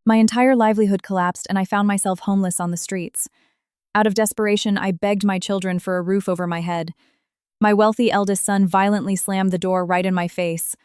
My entire livelihood collapsed and I found myself homeless on the streets. Out of desperation, I begged my children for a roof over my head. My wealthy eldest son violently slammed the door right in my face.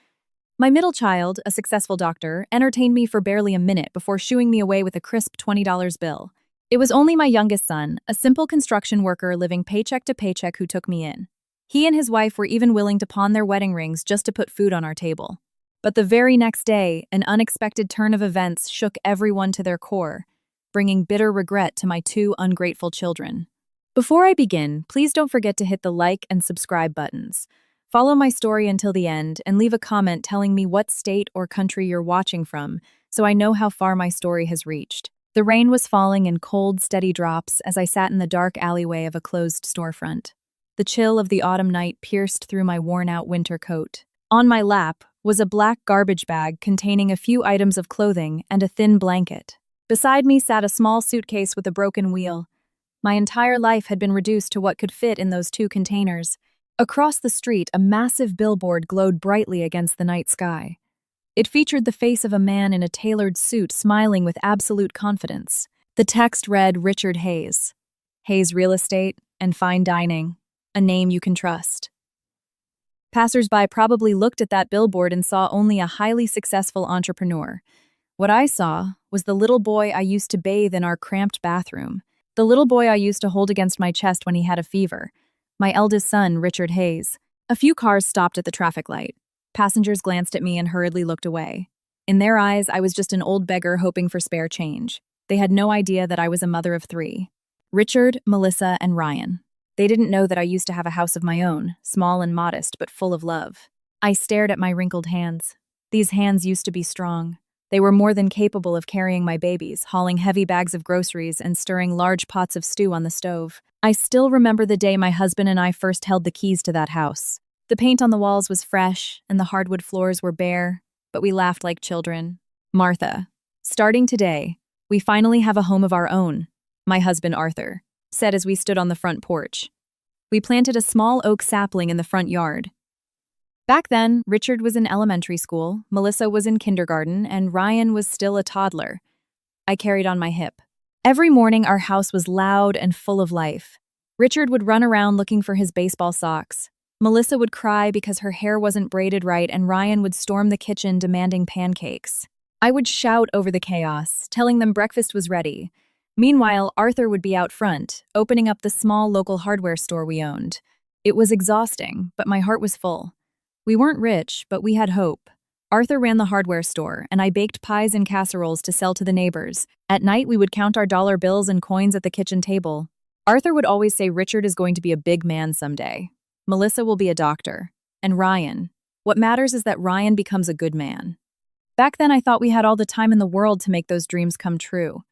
My middle child, a successful doctor, entertained me for barely a minute before shooing me away with a crisp $20 bill. It was only my youngest son, a simple construction worker living paycheck to paycheck, who took me in. He and his wife were even willing to pawn their wedding rings just to put food on our table. But the very next day, an unexpected turn of events shook everyone to their core, bringing bitter regret to my two ungrateful children. Before I begin, please don't forget to hit the like and subscribe buttons. Follow my story until the end and leave a comment telling me what state or country you're watching from, so I know how far my story has reached. The rain was falling in cold, steady drops as I sat in the dark alleyway of a closed storefront. The chill of the autumn night pierced through my worn-out winter coat. On my lap was a black garbage bag containing a few items of clothing and a thin blanket. Beside me sat a small suitcase with a broken wheel. My entire life had been reduced to what could fit in those two containers. Across the street, a massive billboard glowed brightly against the night sky. It featured the face of a man in a tailored suit smiling with absolute confidence. The text read Richard Hayes. Hayes Real Estate and Fine Dining, a name you can trust. Passers-by probably looked at that billboard and saw only a highly successful entrepreneur. What I saw was the little boy I used to bathe in our cramped bathroom, the little boy I used to hold against my chest when he had a fever, my eldest son, Richard Hayes. A few cars stopped at the traffic light. Passengers glanced at me and hurriedly looked away. In their eyes, I was just an old beggar hoping for spare change. They had no idea that I was a mother of three: Richard, Melissa, and Ryan. They didn't know that I used to have a house of my own, small and modest, but full of love. I stared at my wrinkled hands. These hands used to be strong. They were more than capable of carrying my babies, hauling heavy bags of groceries, and stirring large pots of stew on the stove. I still remember the day my husband and I first held the keys to that house. The paint on the walls was fresh, and the hardwood floors were bare, but we laughed like children. Martha, starting today, we finally have a home of our own, my husband Arthur said as we stood on the front porch. We planted a small oak sapling in the front yard. Back then, Richard was in elementary school, Melissa was in kindergarten, and Ryan was still a toddler. I carried on my hip. Every morning, our house was loud and full of life. Richard would run around looking for his baseball socks. Melissa would cry because her hair wasn't braided right, and Ryan would storm the kitchen demanding pancakes. I would shout over the chaos, telling them breakfast was ready. Meanwhile, Arthur would be out front, opening up the small local hardware store we owned. It was exhausting, but my heart was full. We weren't rich, but we had hope. Arthur ran the hardware store, and I baked pies and casseroles to sell to the neighbors. At night, we would count our dollar bills and coins at the kitchen table. Arthur would always say Richard is going to be a big man someday. Melissa will be a doctor. And Ryan. What matters is that Ryan becomes a good man. Back then, I thought we had all the time in the world to make those dreams come true.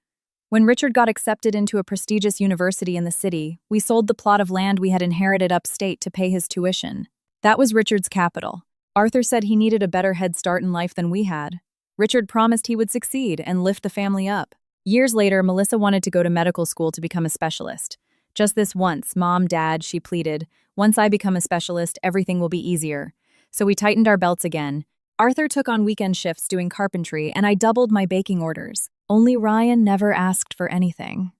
When Richard got accepted into a prestigious university in the city, we sold the plot of land we had inherited upstate to pay his tuition. That was Richard's capital. Arthur said he needed a better head start in life than we had. Richard promised he would succeed and lift the family up. Years later, Melissa wanted to go to medical school to become a specialist. Just this once, Mom, Dad, she pleaded, once I become a specialist, everything will be easier. So we tightened our belts again. Arthur took on weekend shifts doing carpentry, and I doubled my baking orders. Only Ryan never asked for anything.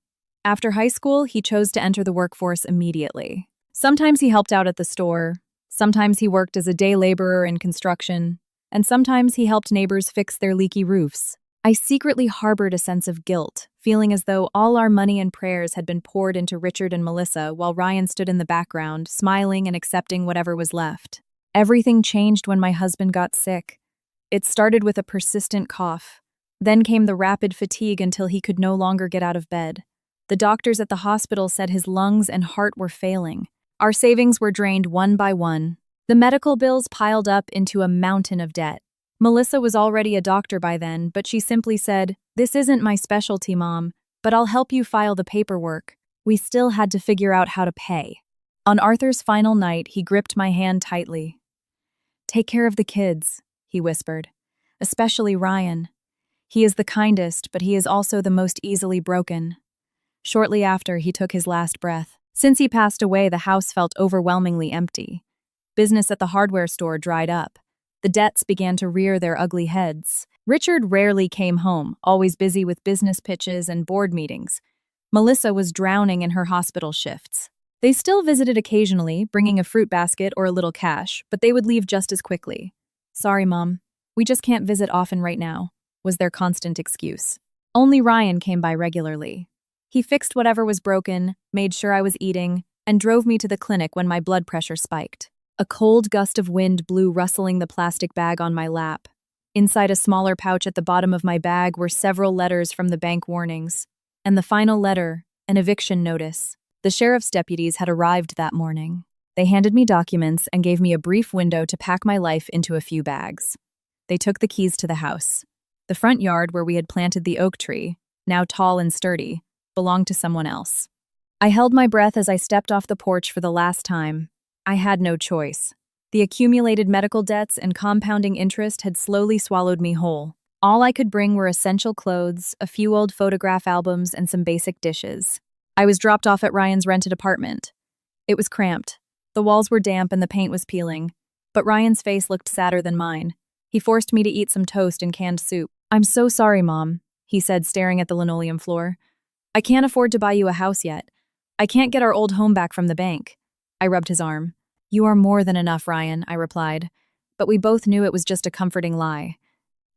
After high school, he chose to enter the workforce immediately. Sometimes he helped out at the store, sometimes he worked as a day laborer in construction, and sometimes he helped neighbors fix their leaky roofs. I secretly harbored a sense of guilt, feeling as though all our money and prayers had been poured into Richard and Melissa while Ryan stood in the background, smiling and accepting whatever was left. Everything changed when my husband got sick. It started with a persistent cough. Then came the rapid fatigue until he could no longer get out of bed. The doctors at the hospital said his lungs and heart were failing. Our savings were drained one by one. The medical bills piled up into a mountain of debt. Melissa was already a doctor by then, but she simply said, "This isn't my specialty, Mom, but I'll help you file the paperwork." We still had to figure out how to pay. On Arthur's final night, he gripped my hand tightly. "Take care of the kids," he whispered, "especially Ryan. He is the kindest, but he is also the most easily broken." Shortly after, he took his last breath. Since he passed away, the house felt overwhelmingly empty. Business at the hardware store dried up. The debts began to rear their ugly heads. Richard rarely came home, always busy with business pitches and board meetings. Melissa was drowning in her hospital shifts. They still visited occasionally, bringing a fruit basket or a little cash, but they would leave just as quickly. "Sorry, Mom. We just can't visit often right now," was their constant excuse. Only Ryan came by regularly. He fixed whatever was broken, made sure I was eating, and drove me to the clinic when my blood pressure spiked. A cold gust of wind blew, rustling the plastic bag on my lap. Inside a smaller pouch at the bottom of my bag were several letters from the bank warnings. And the final letter, an eviction notice. The sheriff's deputies had arrived that morning. They handed me documents and gave me a brief window to pack my life into a few bags. They took the keys to the house. The front yard where we had planted the oak tree, now tall and sturdy, belonged to someone else. I held my breath as I stepped off the porch for the last time. I had no choice. The accumulated medical debts and compounding interest had slowly swallowed me whole. All I could bring were essential clothes, a few old photograph albums, and some basic dishes. I was dropped off at Ryan's rented apartment. It was cramped. The walls were damp and the paint was peeling. But Ryan's face looked sadder than mine. He forced me to eat some toast and canned soup. "I'm so sorry, Mom," he said, staring at the linoleum floor. "I can't afford to buy you a house yet. I can't get our old home back from the bank." I rubbed his arm. "You are more than enough, Ryan," I replied. But we both knew it was just a comforting lie.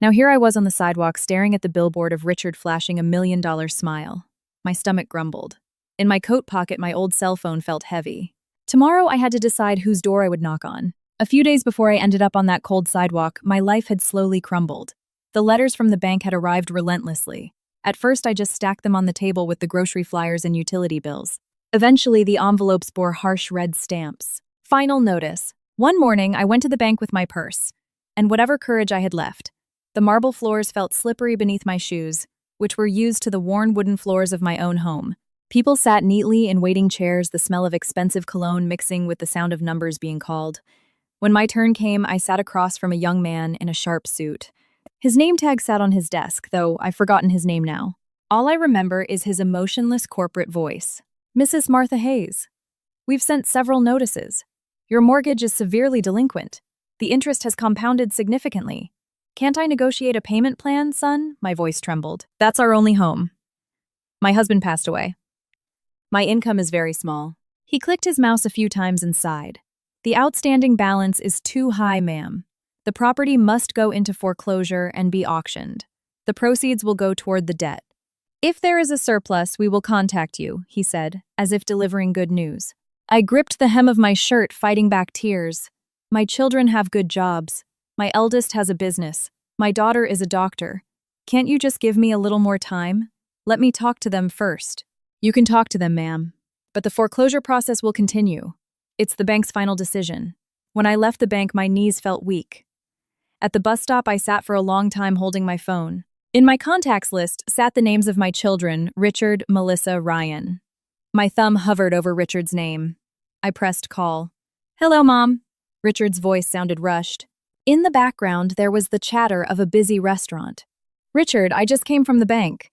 Now here I was on the sidewalk staring at the billboard of Richard flashing a $1 million smile. My stomach grumbled. In my coat pocket, my old cell phone felt heavy. Tomorrow I had to decide whose door I would knock on. A few days before I ended up on that cold sidewalk, my life had slowly crumbled. The letters from the bank had arrived relentlessly. At first I just stacked them on the table with the grocery flyers and utility bills. Eventually the envelopes bore harsh red stamps. Final notice. One morning I went to the bank with my purse, and whatever courage I had left. The marble floors felt slippery beneath my shoes, which were used to the worn wooden floors of my own home. People sat neatly in waiting chairs, the smell of expensive cologne mixing with the sound of numbers being called. When my turn came, I sat across from a young man in a sharp suit. His name tag sat on his desk, though I've forgotten his name now. All I remember is his emotionless corporate voice. "Mrs. Martha Hayes, we've sent several notices. Your mortgage is severely delinquent. The interest has compounded significantly. Can't I negotiate a payment plan, son?" My voice trembled. "That's our only home. My husband passed away. My income is very small." He clicked his mouse a few times and sighed. "The outstanding balance is too high, ma'am. The property must go into foreclosure and be auctioned. The proceeds will go toward the debt. If there is a surplus, we will contact you," he said, as if delivering good news. I gripped the hem of my shirt, fighting back tears. My children have good jobs. My eldest has a business. My daughter is a doctor. Can't you just give me a little more time? Let me talk to them first. "You can talk to them, ma'am. But the foreclosure process will continue. It's the bank's final decision." When I left the bank, my knees felt weak. At the bus stop, I sat for a long time holding my phone. In my contacts list sat the names of my children, Richard, Melissa, Ryan. My thumb hovered over Richard's name. I pressed call. "Hello, Mom." Richard's voice sounded rushed. In the background, there was the chatter of a busy restaurant. "Richard, I just came from the bank.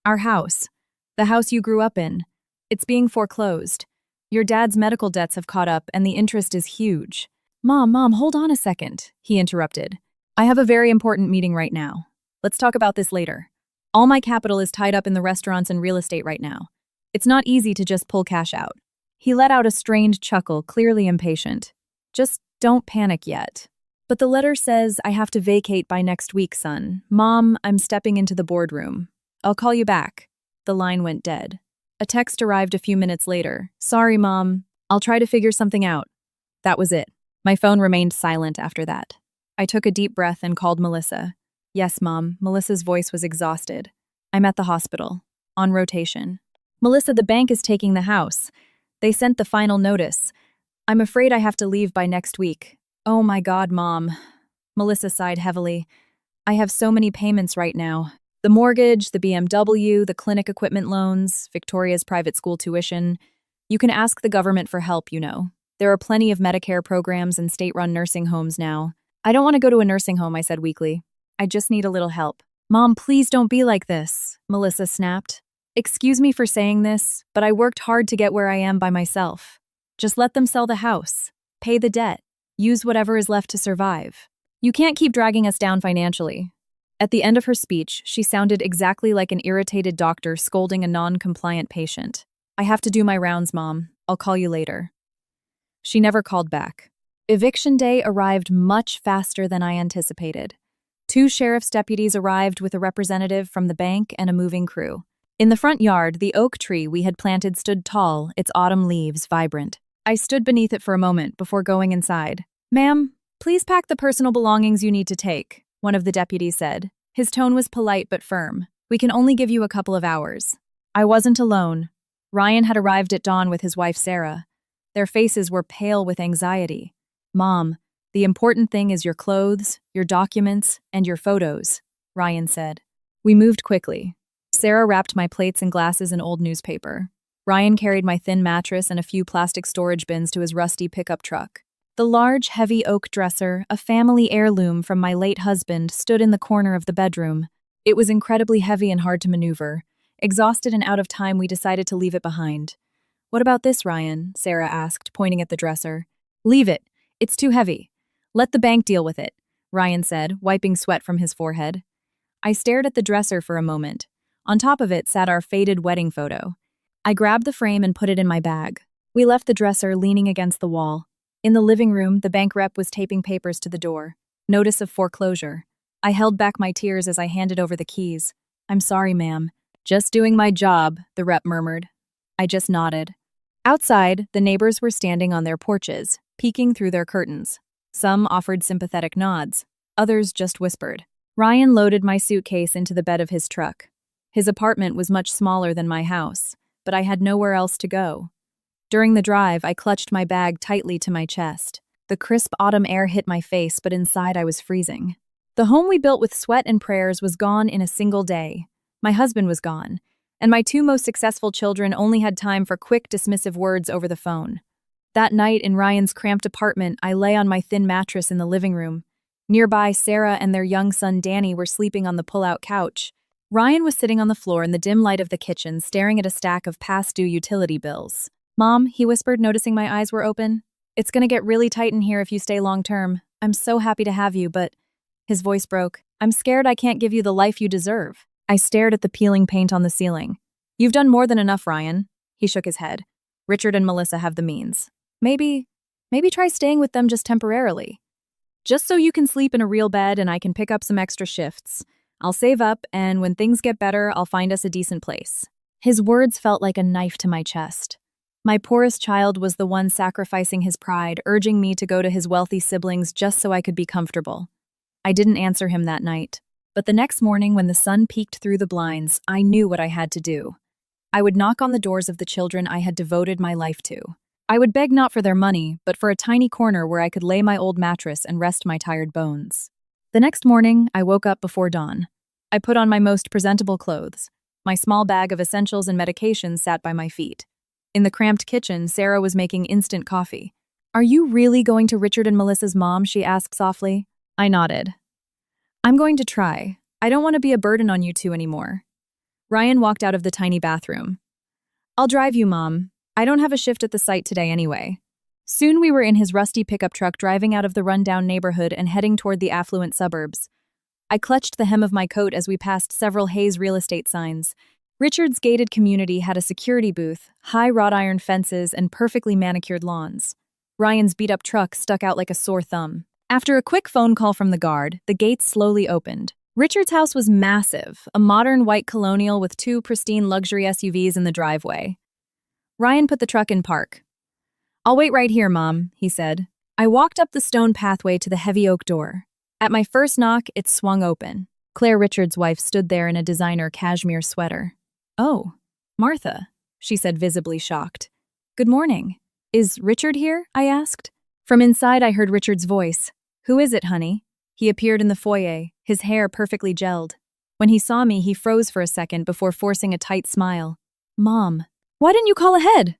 Our house. The house you grew up in. It's being foreclosed. Your dad's medical debts have caught up and the interest is huge." Mom, hold on a second," he interrupted. "I have a very important meeting right now. Let's talk about this later. All my capital is tied up in the restaurants and real estate right now. It's not easy to just pull cash out." He let out a strained chuckle, clearly impatient. "Just don't panic yet. But the letter says I have to vacate by next week, son. Mom, I'm stepping into the boardroom. I'll call you back." The line went dead. A text arrived a few minutes later. "Sorry, Mom. I'll try to figure something out." That was it. My phone remained silent after that. I took a deep breath and called Melissa. "Yes, Mom." Melissa's voice was exhausted. "I'm at the hospital. On rotation." "Melissa, the bank is taking the house. They sent the final notice. I'm afraid I have to leave by next week." "Oh my God, Mom." Melissa sighed heavily. "I have so many payments right now. The mortgage, the BMW, the clinic equipment loans, Victoria's private school tuition. You can ask the government for help, you know. There are plenty of Medicare programs and state-run nursing homes now." "I don't want to go to a nursing home," I said weakly. "I just need a little help." "Mom, please don't be like this," Melissa snapped. "Excuse me for saying this, but I worked hard to get where I am by myself. Just let them sell the house, pay the debt, use whatever is left to survive. You can't keep dragging us down financially. At the end of her speech, she sounded exactly like an irritated doctor scolding a non-compliant patient. "I have to do my rounds, Mom. I'll call you later." She never called back. Eviction day arrived much faster than I anticipated. 2 sheriff's deputies arrived with a representative from the bank and a moving crew. In the front yard, the oak tree we had planted stood tall, its autumn leaves vibrant. I stood beneath it for a moment before going inside. "Ma'am, please pack the personal belongings you need to take," one of the deputies said. His tone was polite but firm. "We can only give you a couple of hours." I wasn't alone. Ryan had arrived at dawn with his wife Sarah. Their faces were pale with anxiety. "Mom, the important thing is your clothes, your documents, and your photos," Ryan said. We moved quickly. Sarah wrapped my plates and glasses in old newspaper. Ryan carried my thin mattress and a few plastic storage bins to his rusty pickup truck. The large, heavy oak dresser, a family heirloom from my late husband, stood in the corner of the bedroom. It was incredibly heavy and hard to maneuver. Exhausted and out of time, we decided to leave it behind. "What about this, Ryan?" Sarah asked, pointing at the dresser. "Leave it. It's too heavy. Let the bank deal with it," Ryan said, wiping sweat from his forehead. I stared at the dresser for a moment. On top of it sat our faded wedding photo. I grabbed the frame and put it in my bag. We left the dresser leaning against the wall. In the living room, the bank rep was taping papers to the door. Notice of foreclosure. I held back my tears as I handed over the keys. "I'm sorry, ma'am." "Just doing my job," the rep murmured. I just nodded. Outside, the neighbors were standing on their porches, peeking through their curtains. Some offered sympathetic nods. Others just whispered. Ryan loaded my suitcase into the bed of his truck. His apartment was much smaller than my house, but I had nowhere else to go. During the drive, I clutched my bag tightly to my chest. The crisp autumn air hit my face, but inside I was freezing. The home we built with sweat and prayers was gone in a single day. My husband was gone, and my 2 most successful children only had time for quick, dismissive words over the phone. That night in Ryan's cramped apartment, I lay on my thin mattress in the living room. Nearby, Sarah and their young son Danny were sleeping on the pull-out couch. Ryan was sitting on the floor in the dim light of the kitchen, staring at a stack of past-due utility bills. "Mom," he whispered, noticing my eyes were open. "It's gonna get really tight in here if you stay long-term. I'm so happy to have you, but—" His voice broke. "I'm scared I can't give you the life you deserve." I stared at the peeling paint on the ceiling. "You've done more than enough, Ryan." He shook his head. "Richard and Melissa have the means. Maybe try staying with them just temporarily. Just so you can sleep in a real bed and I can pick up some extra shifts. I'll save up, and when things get better, I'll find us a decent place." His words felt like a knife to my chest. My poorest child was the one sacrificing his pride, urging me to go to his wealthy siblings just so I could be comfortable. I didn't answer him that night. But the next morning, when the sun peeked through the blinds, I knew what I had to do. I would knock on the doors of the children I had devoted my life to. I would beg not for their money, but for a tiny corner where I could lay my old mattress and rest my tired bones. The next morning, I woke up before dawn. I put on my most presentable clothes. My small bag of essentials and medications sat by my feet. In the cramped kitchen, Sarah was making instant coffee. "Are you really going to Richard and Melissa's mom?" she asked softly. I nodded. "I'm going to try. I don't want to be a burden on you two anymore." Ryan walked out of the tiny bathroom. "I'll drive you, Mom. I don't have a shift at the site today anyway." Soon we were in his rusty pickup truck driving out of the rundown neighborhood and heading toward the affluent suburbs. I clutched the hem of my coat as we passed several Hayes real estate signs. Richard's gated community had a security booth, high wrought iron fences, and perfectly manicured lawns. Ryan's beat-up truck stuck out like a sore thumb. After a quick phone call from the guard, the gates slowly opened. Richard's house was massive, a modern white colonial with 2 pristine luxury SUVs in the driveway. Ryan put the truck in park. "I'll wait right here, Mom," he said. I walked up the stone pathway to the heavy oak door. At my first knock, it swung open. Claire, Richard's wife, stood there in a designer cashmere sweater. "Oh, Martha," she said, visibly shocked. "Good morning. Is Richard here?" I asked. From inside, I heard Richard's voice. "Who is it, honey?" He appeared in the foyer, his hair perfectly gelled. When he saw me, he froze for a second before forcing a tight smile. "Mom, why didn't you call ahead?"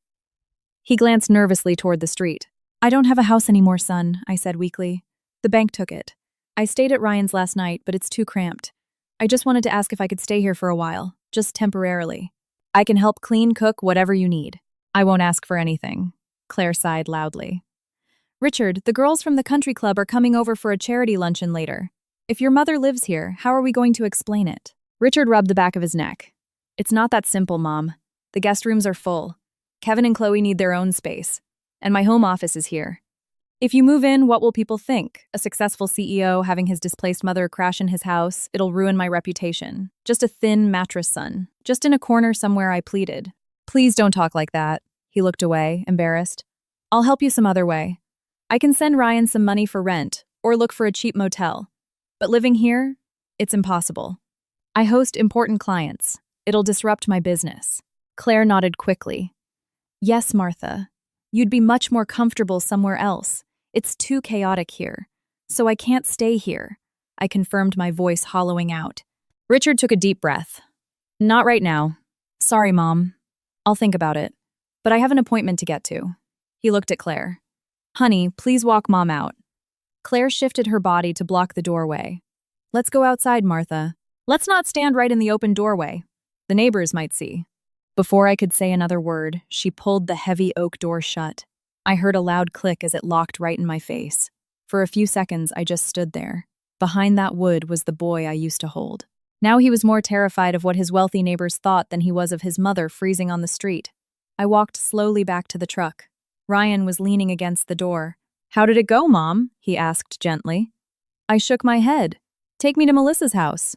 He glanced nervously toward the street. "I don't have a house anymore, son," I said weakly. "The bank took it. I stayed at Ryan's last night, but it's too cramped. I just wanted to ask if I could stay here for a while, just temporarily. I can help clean, cook, whatever you need. I won't ask for anything." Claire sighed loudly. "Richard, the girls from the country club are coming over for a charity luncheon later. If your mother lives here, how are we going to explain it? Richard rubbed the back of his neck. It's not that simple, Mom. The guest rooms are full. Kevin and Chloe need their own space. And my home office is here. If you move in, what will people think? A successful CEO having his displaced mother crash in his house, it'll ruin my reputation. Just a thin mattress son. Just in a corner somewhere, I pleaded. Please don't talk like that. He looked away, embarrassed. I'll help you some other way. I can send Ryan some money for rent, or look for a cheap motel. But living here, it's impossible. I host important clients. It'll disrupt my business. Claire nodded quickly. Yes, Martha. You'd be much more comfortable somewhere else. It's too chaotic here. So I can't stay here. I confirmed, my voice hollowing out. Richard took a deep breath. Not right now. Sorry, Mom. I'll think about it. But I have an appointment to get to. He looked at Claire. Honey, please walk Mom out. Claire shifted her body to block the doorway. Let's go outside, Martha. Let's not stand right in the open doorway. The neighbors might see. Before I could say another word, she pulled the heavy oak door shut. I heard a loud click as it locked right in my face. For a few seconds, I just stood there. Behind that wood was the boy I used to hold. Now he was more terrified of what his wealthy neighbors thought than he was of his mother freezing on the street. I walked slowly back to the truck. Ryan was leaning against the door. How did it go, Mom? He asked gently. I shook my head. Take me to Melissa's house.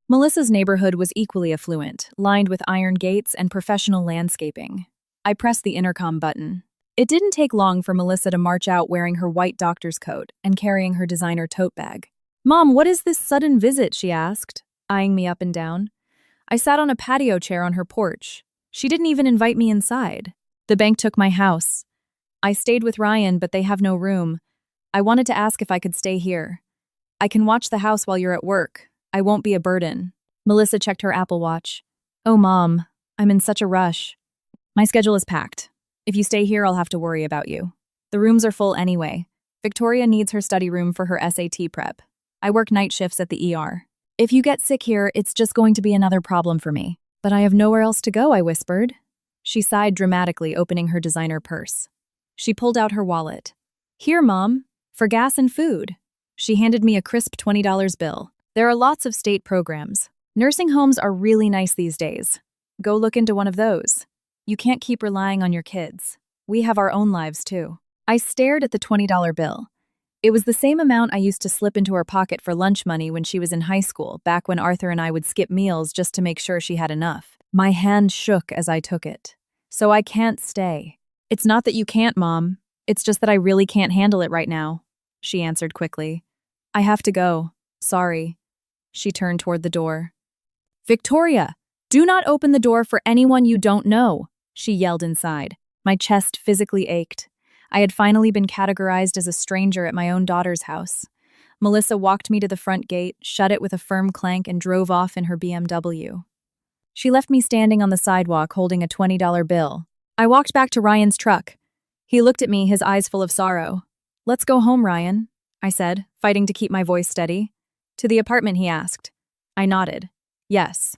Melissa's neighborhood was equally affluent, lined with iron gates and professional landscaping. I pressed the intercom button. It didn't take long for Melissa to march out wearing her white doctor's coat and carrying her designer tote bag. Mom, what is this sudden visit? She asked, eyeing me up and down. I sat on a patio chair on her porch. She didn't even invite me inside. The bank took my house. I stayed with Ryan, but they have no room. I wanted to ask if I could stay here. I can watch the house while you're at work. I won't be a burden. Melissa checked her Apple Watch. Oh, Mom, I'm in such a rush. My schedule is packed. If you stay here, I'll have to worry about you. The rooms are full anyway. Victoria needs her study room for her SAT prep. I work night shifts at the ER. If you get sick here, it's just going to be another problem for me. But I have nowhere else to go, I whispered. She sighed dramatically, opening her designer purse. She pulled out her wallet. Here, Mom, for gas and food. She handed me a crisp $20 bill. There are lots of state programs. Nursing homes are really nice these days. Go look into one of those. You can't keep relying on your kids. We have our own lives, too. I stared at the $20 bill. It was the same amount I used to slip into her pocket for lunch money when she was in high school, back when Arthur and I would skip meals just to make sure she had enough. My hand shook as I took it. So I can't stay. It's not that you can't, Mom. It's just that I really can't handle it right now, she answered quickly. I have to go. Sorry. She turned toward the door. Victoria, do not open the door for anyone you don't know, she yelled inside. My chest physically ached. I had finally been categorized as a stranger at my own daughter's house. Melissa walked me to the front gate, shut it with a firm clank, and drove off in her BMW. She left me standing on the sidewalk holding a $20 bill. I walked back to Ryan's truck. He looked at me, his eyes full of sorrow. Let's go home, Ryan, I said, fighting to keep my voice steady. To the apartment, he asked. I nodded. Yes.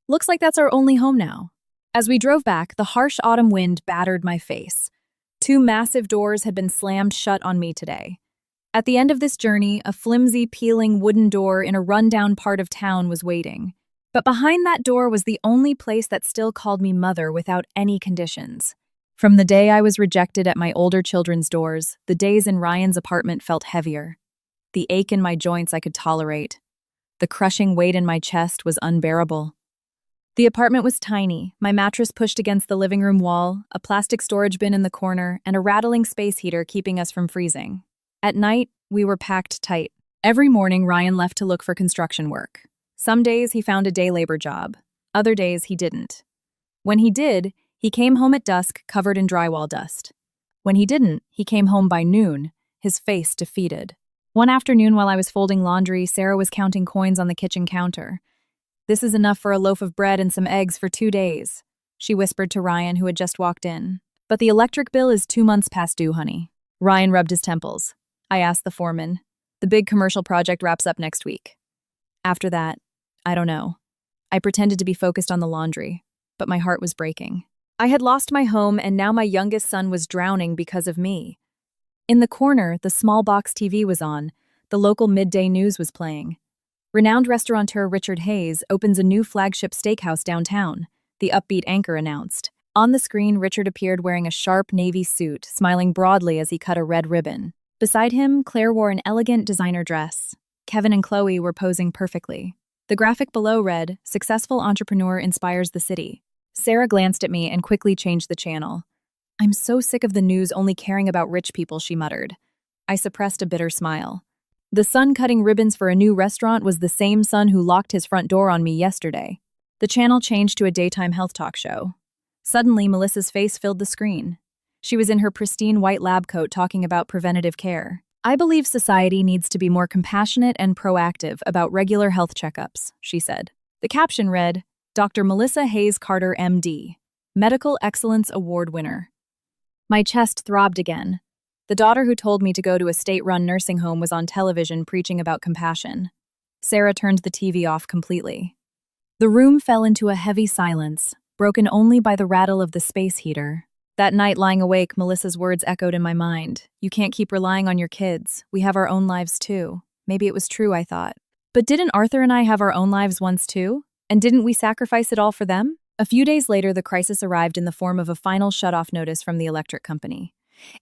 Looks like that's our only home now. As we drove back, the harsh autumn wind battered my face. 2 massive doors had been slammed shut on me today. At the end of this journey, a flimsy, peeling wooden door in a rundown part of town was waiting. But behind that door was the only place that still called me mother without any conditions. From the day I was rejected at my older children's doors, the days in Ryan's apartment felt heavier. The ache in my joints I could tolerate. The crushing weight in my chest was unbearable. The apartment was tiny, my mattress pushed against the living room wall, a plastic storage bin in the corner, and a rattling space heater keeping us from freezing. At night, we were packed tight. Every morning, Ryan left to look for construction work. Some days he found a day labor job. Other days he didn't. When he did, he came home at dusk covered in drywall dust. When he didn't, he came home by noon, his face defeated. One afternoon while I was folding laundry, Sarah was counting coins on the kitchen counter. This is enough for a loaf of bread and some eggs for 2 days, she whispered to Ryan, who had just walked in. But the electric bill is 2 months past due, honey. Ryan rubbed his temples. I asked the foreman. The big commercial project wraps up next week. After that, I don't know. I pretended to be focused on the laundry, but my heart was breaking. I had lost my home, and now my youngest son was drowning because of me. In the corner, the small box TV was on, The local midday news was playing. Renowned restaurateur Richard Hayes opens a new flagship steakhouse downtown, the upbeat anchor announced. On the screen, Richard appeared wearing a sharp navy suit, smiling broadly as he cut a red ribbon. Beside him, Claire wore an elegant designer dress. Kevin and Chloe were posing perfectly. The graphic below read, "Successful entrepreneur inspires the city." Sarah glanced at me and quickly changed the channel. "I'm so sick of the news only caring about rich people," she muttered. I suppressed a bitter smile. The son cutting ribbons for a new restaurant was the same son who locked his front door on me yesterday. The channel changed to a daytime health talk show. Suddenly, Melissa's face filled the screen. She was in her pristine white lab coat talking about preventative care. "I believe society needs to be more compassionate and proactive about regular health checkups," she said. The caption read, "Dr. Melissa Hayes Carter, MD, Medical Excellence Award winner." My chest throbbed again. The daughter who told me to go to a state-run nursing home was on television preaching about compassion. Sarah turned the TV off completely. The room fell into a heavy silence, broken only by the rattle of the space heater. That night, lying awake, Melissa's words echoed in my mind. "You can't keep relying on your kids. We have our own lives too." Maybe it was true, I thought. But didn't Arthur and I have our own lives once too? And didn't we sacrifice it all for them? A few days later, the crisis arrived in the form of a final shut-off notice from the electric company.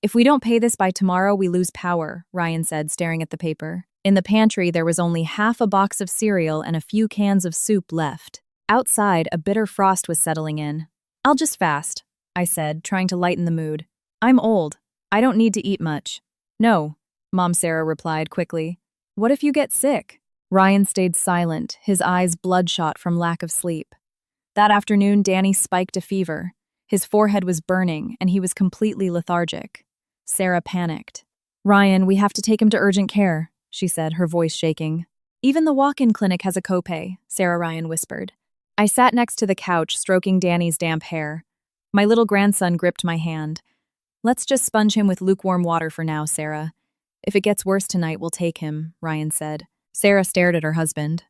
"If we don't pay this by tomorrow, we lose power," Ryan said, staring at the paper. In the pantry, there was only half a box of cereal and a few cans of soup left. Outside, a bitter frost was settling in. "I'll just fast," I said, trying to lighten the mood. "I'm old. I don't need to eat much." "No," Mom Sarah replied quickly. "What if you get sick?" Ryan stayed silent, his eyes bloodshot from lack of sleep. That afternoon, Danny spiked a fever. His forehead was burning, and he was completely lethargic. Sarah panicked. "Ryan, we have to take him to urgent care," she said, her voice shaking. "Even the walk-in clinic has a copay," Sarah Ryan whispered. I sat next to the couch, stroking Danny's damp hair. My little grandson gripped my hand. "Let's just sponge him with lukewarm water for now, Sarah. If it gets worse tonight, we'll take him," Ryan said. Sarah stared at her husband.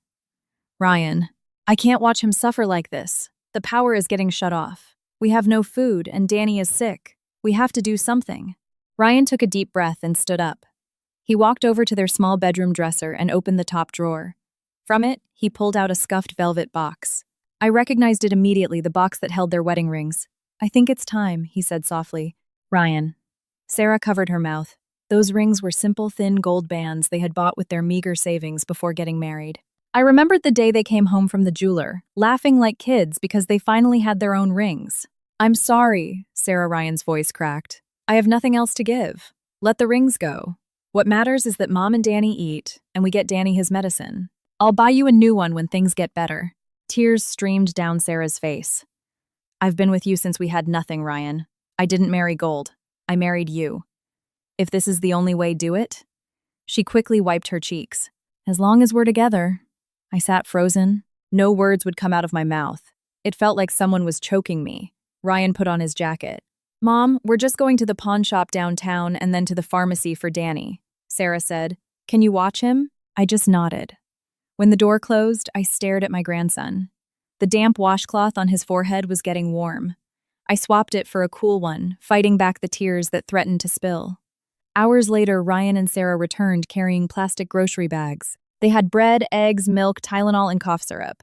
"Ryan, I can't watch him suffer like this. The power is getting shut off. We have no food, and Danny is sick. We have to do something." Ryan took a deep breath and stood up. He walked over to their small bedroom dresser and opened the top drawer. From it, he pulled out a scuffed velvet box. I recognized it immediately, the box that held their wedding rings. "I think it's time," he said softly. "Ryan." Sarah covered her mouth. Those rings were simple, thin gold bands they had bought with their meager savings before getting married. I remembered the day they came home from the jeweler, laughing like kids because they finally had their own rings. "I'm sorry," Sarah Ryan's voice cracked. "I have nothing else to give. Let the rings go. What matters is that Mom and Danny eat, and we get Danny his medicine. I'll buy you a new one when things get better." Tears streamed down Sarah's face. "I've been with you since we had nothing, Ryan. I didn't marry gold. I married you. If this is the only way, do it." She quickly wiped her cheeks. "As long as we're together." I sat frozen. No words would come out of my mouth. It felt like someone was choking me. Ryan put on his jacket. "Mom, we're just going to the pawn shop downtown and then to the pharmacy for Danny," Sarah said. "Can you watch him?" I just nodded. When the door closed, I stared at my grandson. The damp washcloth on his forehead was getting warm. I swapped it for a cool one, fighting back the tears that threatened to spill. Hours later, Ryan and Sarah returned carrying plastic grocery bags. They had bread, eggs, milk, Tylenol, and cough syrup.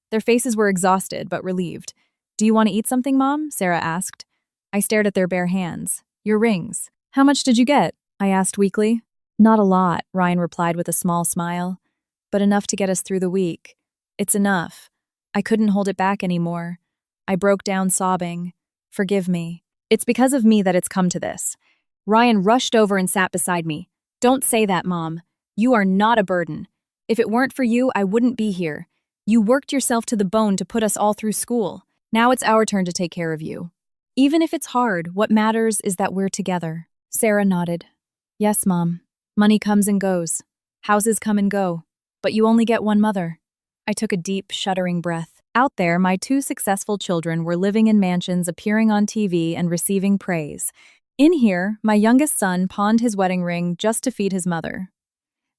Their faces were exhausted, but relieved. "Do you want to eat something, Mom?" Sarah asked. I stared at their bare hands. "Your rings. How much did you get?" I asked weakly. "Not a lot," Ryan replied with a small smile. "But enough to get us through the week. It's enough." I couldn't hold it back anymore. I broke down sobbing. "Forgive me. It's because of me that it's come to this." Ryan rushed over and sat beside me. "Don't say that, Mom. You are not a burden. If it weren't for you, I wouldn't be here. You worked yourself to the bone to put us all through school. Now it's our turn to take care of you. Even if it's hard, what matters is that we're together." Sarah nodded. "Yes, Mom. Money comes and goes. Houses come and go. But you only get one mother." I took a deep, shuddering breath. Out there, my two successful children were living in mansions, appearing on TV, and receiving praise. In here, my youngest son pawned his wedding ring just to feed his mother.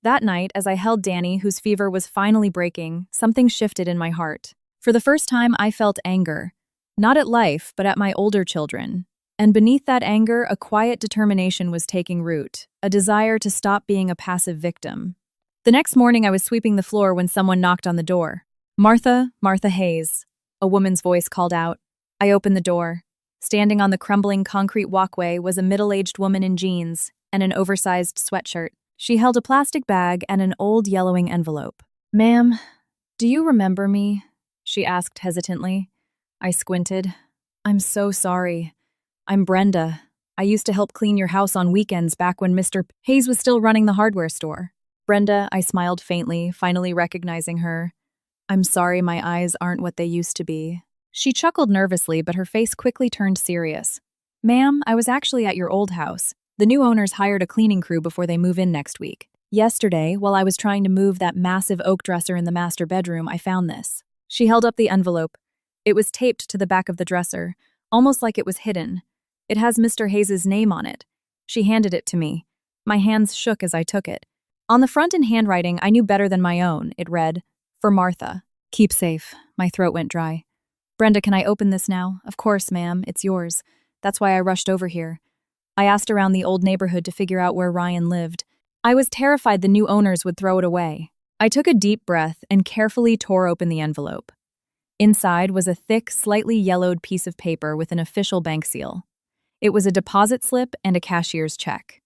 That night, as I held Danny, whose fever was finally breaking, something shifted in my heart. For the first time, I felt anger. Not at life, but at my older children. And beneath that anger, a quiet determination was taking root, a desire to stop being a passive victim. The next morning, I was sweeping the floor when someone knocked on the door. Martha, Martha Hayes, a woman's voice called out. I opened the door. Standing on the crumbling concrete walkway was a middle-aged woman in jeans and an oversized sweatshirt. She held a plastic bag and an old yellowing envelope. Ma'am, do you remember me? She asked hesitantly. I squinted. I'm so sorry. I'm Brenda. I used to help clean your house on weekends back when Mr. Hayes was still running the hardware store. Brenda, I smiled faintly, finally recognizing her. I'm sorry my eyes aren't what they used to be. She chuckled nervously, but her face quickly turned serious. Ma'am, I was actually at your old house. The new owners hired a cleaning crew before they move in next week. Yesterday, while I was trying to move that massive oak dresser in the master bedroom, I found this. She held up the envelope. It was taped to the back of the dresser, almost like it was hidden. It has Mr. Hayes' name on it. She handed it to me. My hands shook as I took it. On the front in handwriting I knew better than my own, it read, For Martha. Keep safe. My throat went dry. Brenda, can I open this now? Of course, ma'am. It's yours. That's why I rushed over here. I asked around the old neighborhood to figure out where Ryan lived. I was terrified the new owners would throw it away. I took a deep breath and carefully tore open the envelope. Inside was a thick, slightly yellowed piece of paper with an official bank seal. It was a deposit slip and a cashier's check.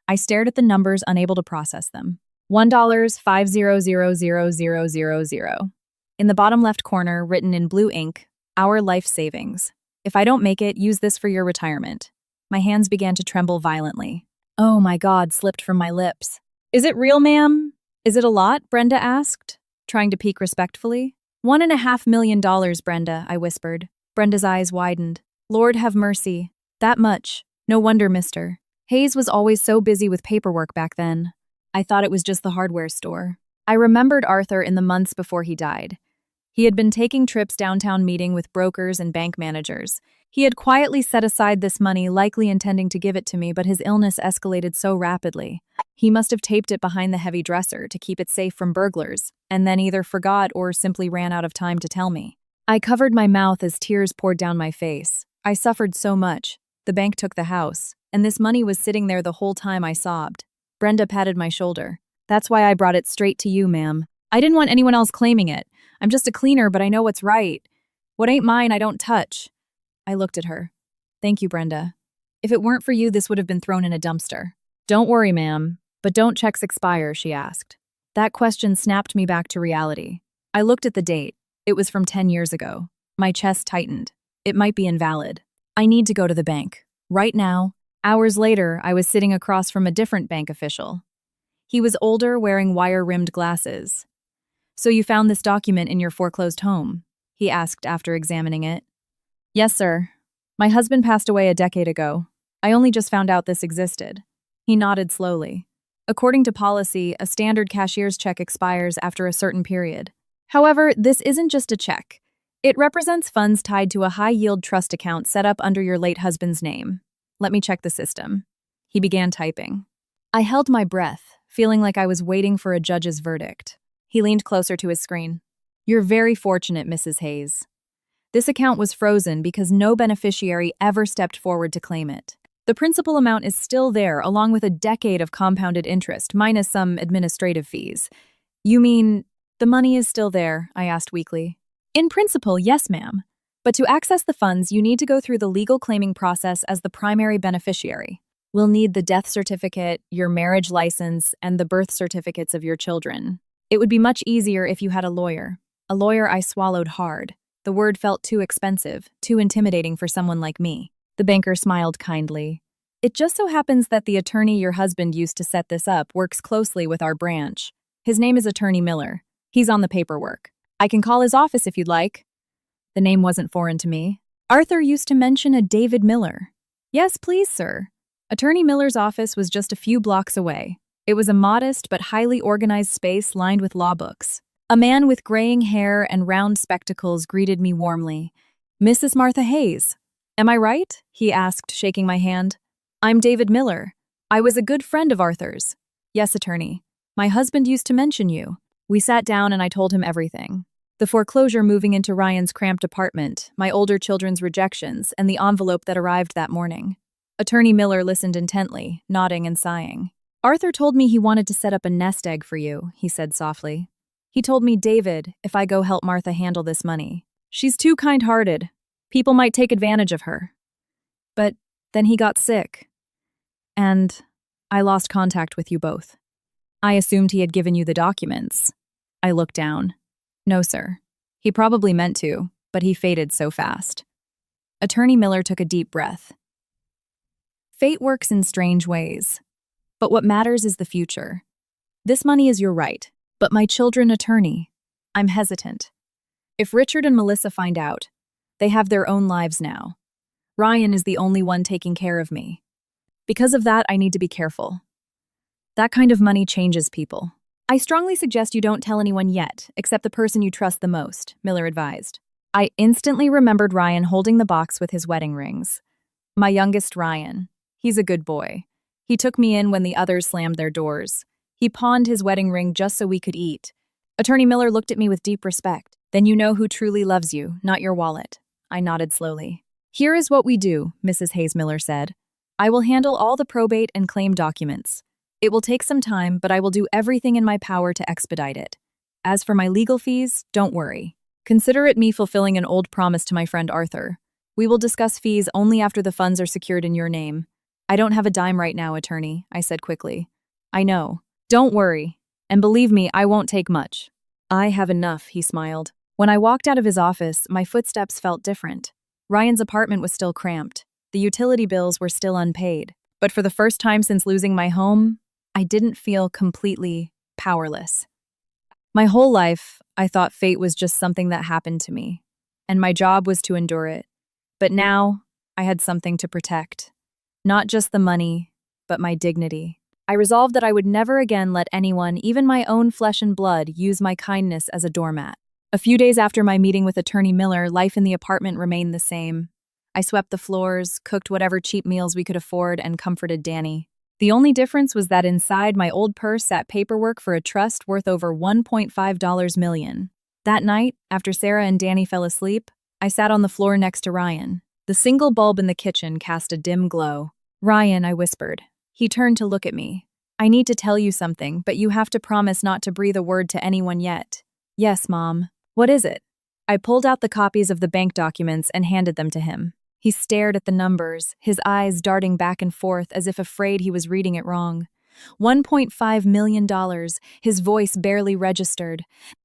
I stared at the numbers, unable to process them. $1,500,000. In the bottom left corner, written in blue ink, Our life savings. If I don't make it, use this for your retirement. My hands began to tremble violently. Oh my God, slipped from my lips. Is it real, ma'am? Is it a lot? Brenda asked, trying to peek respectfully. $1.5 million, Brenda, I whispered. Brenda's eyes widened. Lord have mercy. That much. No wonder, mister. Hayes was always so busy with paperwork back then. I thought it was just the hardware store. I remembered Arthur in the months before he died. He had been taking trips downtown meeting with brokers and bank managers. He had quietly set aside this money, likely intending to give it to me, but his illness escalated so rapidly. He must have taped it behind the heavy dresser to keep it safe from burglars, and then either forgot or simply ran out of time to tell me. I covered my mouth as tears poured down my face. I suffered so much. The bank took the house, and this money was sitting there the whole time I sobbed. Brenda patted my shoulder. That's why I brought it straight to you, ma'am. I didn't want anyone else claiming it. I'm just a cleaner, but I know what's right. What ain't mine, I don't touch. I looked at her. Thank you, Brenda. If it weren't for you, this would have been thrown in a dumpster. Don't worry, ma'am. But don't checks expire, she asked. That question snapped me back to reality. I looked at the date. It was from 10 years ago. My chest tightened. It might be invalid. I need to go to the bank. Right now. Hours later, I was sitting across from a different bank official. He was older, wearing wire-rimmed glasses. So you found this document in your foreclosed home? He asked after examining it. Yes, sir. My husband passed away a decade ago. I only just found out this existed. He nodded slowly. According to policy, a standard cashier's check expires after a certain period. However, this isn't just a check. It represents funds tied to a high-yield trust account set up under your late husband's name. Let me check the system. He began typing. I held my breath, feeling like I was waiting for a judge's verdict. He leaned closer to his screen. You're very fortunate, Mrs. Hayes. This account was frozen because no beneficiary ever stepped forward to claim it. The principal amount is still there, along with a decade of compounded interest, minus some administrative fees. You mean the money is still there? I asked weakly. In principle, yes, ma'am. But to access the funds, you need to go through the legal claiming process as the primary beneficiary. We'll need the death certificate, your marriage license, and the birth certificates of your children. It would be much easier if you had a lawyer. A lawyer I swallowed hard. The word felt too expensive, too intimidating for someone like me. The banker smiled kindly. It just so happens that the attorney your husband used to set this up works closely with our branch. His name is Attorney Miller. He's on the paperwork. I can call his office if you'd like. The name wasn't foreign to me. Arthur used to mention a David Miller. Yes, please, sir. Attorney Miller's office was just a few blocks away. It was a modest but highly organized space lined with law books. A man with graying hair and round spectacles greeted me warmly. Mrs. Martha Hayes. Am I right? He asked, shaking my hand. I'm David Miller. I was a good friend of Arthur's. Yes, attorney. My husband used to mention you. We sat down and I told him everything. The foreclosure moving into Ryan's cramped apartment, my older children's rejections, and the envelope that arrived that morning. Attorney Miller listened intently, nodding and sighing. Arthur told me he wanted to set up a nest egg for you, he said softly. He told me, David, if I go help Martha handle this money. She's too kind-hearted. People might take advantage of her. But then he got sick. And I lost contact with you both. I assumed he had given you the documents. I looked down. No, sir. He probably meant to, but he faded so fast. Attorney Miller took a deep breath. Fate works in strange ways. But what matters is the future. This money is your right, but my children, attorney, I'm hesitant. If Richard and Melissa find out, they have their own lives now. Ryan is the only one taking care of me. Because of that, I need to be careful. That kind of money changes people. I strongly suggest you don't tell anyone yet, except the person you trust the most, Miller advised. I instantly remembered Ryan holding the box with his wedding rings. My youngest Ryan. He's a good boy. He took me in when the others slammed their doors. He pawned his wedding ring just so we could eat. Attorney Miller looked at me with deep respect. Then you know who truly loves you, not your wallet. I nodded slowly. Here is what we do, Mrs. Hayes Miller said. I will handle all the probate and claim documents. It will take some time, but I will do everything in my power to expedite it. As for my legal fees, don't worry. Consider it me fulfilling an old promise to my friend Arthur. We will discuss fees only after the funds are secured in your name. I don't have a dime right now, attorney, I said quickly. I know. Don't worry. And believe me, I won't take much. I have enough, he smiled. When I walked out of his office, my footsteps felt different. Ryan's apartment was still cramped. The utility bills were still unpaid. But for the first time since losing my home, I didn't feel completely powerless. My whole life, I thought fate was just something that happened to me, and my job was to endure it. But now, I had something to protect. Not just the money, but my dignity. I resolved that I would never again let anyone, even my own flesh and blood, use my kindness as a doormat. A few days after my meeting with Attorney Miller, life in the apartment remained the same. I swept the floors, cooked whatever cheap meals we could afford, and comforted Danny. The only difference was that inside my old purse sat paperwork for a trust worth over $1.5 million. That night, after Sarah and Danny fell asleep, I sat on the floor next to Ryan. The single bulb in the kitchen cast a dim glow. Ryan, I whispered. He turned to look at me. I need to tell you something, but you have to promise not to breathe a word to anyone yet. Yes, Mom. What is it? I pulled out the copies of the bank documents and handed them to him. He stared at the numbers, his eyes darting back and forth as if afraid he was reading it wrong. $1.5 million, his voice barely registered.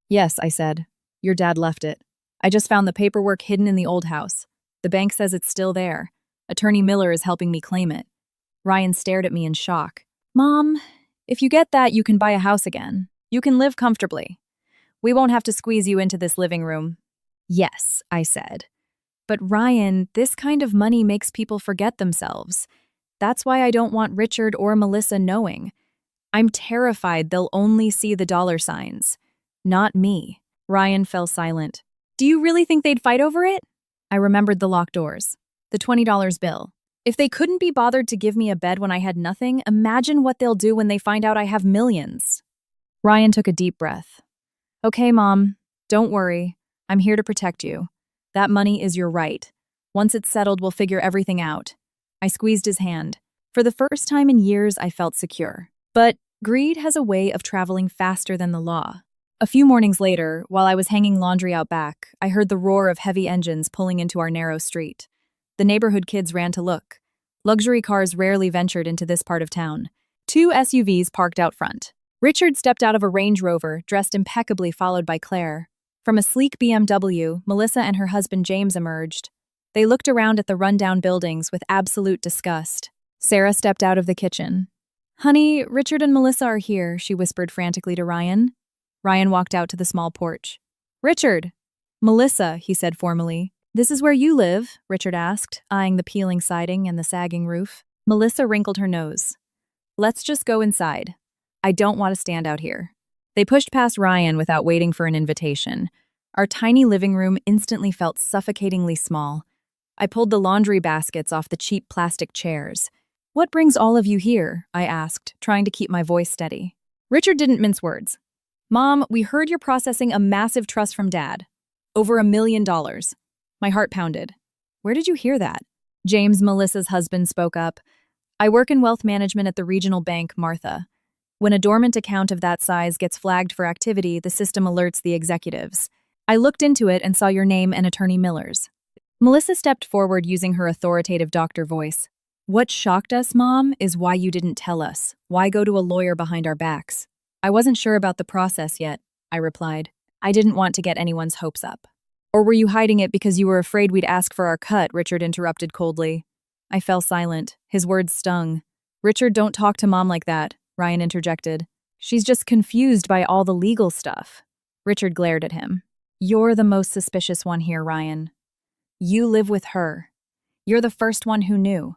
Yes, I said. Your dad left it. I just found the paperwork hidden in the old house. The bank says it's still there. Attorney Miller is helping me claim it. Ryan stared at me in shock. Mom, if you get that, you can buy a house again. You can live comfortably. We won't have to squeeze you into this living room. Yes, I said. But Ryan, this kind of money makes people forget themselves. That's why I don't want Richard or Melissa knowing. I'm terrified they'll only see the dollar signs. Not me. Ryan fell silent. Do you really think they'd fight over it? I remembered the locked doors. The $20 bill. If they couldn't be bothered to give me a bed when I had nothing, imagine what they'll do when they find out I have millions. Ryan took a deep breath. Okay, Mom, don't worry. I'm here to protect you. That money is your right. Once it's settled, we'll figure everything out. I squeezed his hand. For the first time in years, I felt secure. But greed has a way of traveling faster than the law. A few mornings later, while I was hanging laundry out back, I heard the roar of heavy engines pulling into our narrow street. The neighborhood kids ran to look. Luxury cars rarely ventured into this part of town. 2 SUVs parked out front. Richard stepped out of a Range Rover, dressed impeccably, followed by Claire. From a sleek BMW, Melissa and her husband James emerged. They looked around at the rundown buildings with absolute disgust. Sarah stepped out of the kitchen. Honey, Richard and Melissa are here, she whispered frantically to Ryan. Ryan walked out to the small porch. Richard! Melissa, he said formally. This is where you live, Richard asked, eyeing the peeling siding and the sagging roof. Melissa wrinkled her nose. Let's just go inside. I don't want to stand out here. They pushed past Ryan without waiting for an invitation. Our tiny living room instantly felt suffocatingly small. I pulled the laundry baskets off the cheap plastic chairs. What brings all of you here? I asked, trying to keep my voice steady. Richard didn't mince words. Mom, we heard you're processing a massive trust from Dad. Over $1 million. My heart pounded. Where did you hear that? James, Melissa's husband, spoke up. I work in wealth management at the regional bank, Martha. When a dormant account of that size gets flagged for activity, the system alerts the executives. I looked into it and saw your name and Attorney Miller's. Melissa stepped forward using her authoritative doctor voice. What shocked us, Mom, is why you didn't tell us. Why go to a lawyer behind our backs? I wasn't sure about the process yet, I replied. I didn't want to get anyone's hopes up. Or were you hiding it because you were afraid we'd ask for our cut? Richard interrupted coldly. I fell silent. His words stung. Richard, don't talk to Mom like that, Ryan interjected. She's just confused by all the legal stuff. Richard glared at him. You're the most suspicious one here, Ryan. You live with her. You're the first one who knew.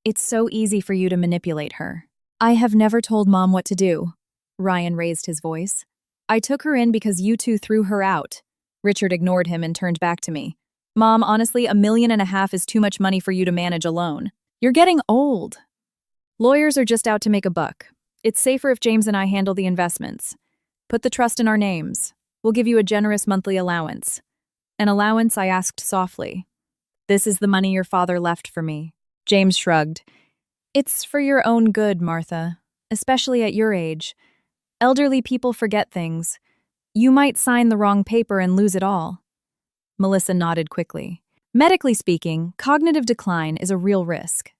It's so easy for you to manipulate her. I have never told Mom what to do. Ryan raised his voice. I took her in because you two threw her out. Richard ignored him and turned back to me. Mom, honestly, $1.5 million is too much money for you to manage alone. You're getting old. Lawyers are just out to make a buck. It's safer if James and I handle the investments. Put the trust in our names. We'll give you a generous monthly allowance. An allowance, I asked softly. This is the money your father left for me. James shrugged. It's for your own good, Martha, especially at your age. Elderly people forget things. You might sign the wrong paper and lose it all. Melissa nodded quickly. Medically speaking, cognitive decline is a real risk.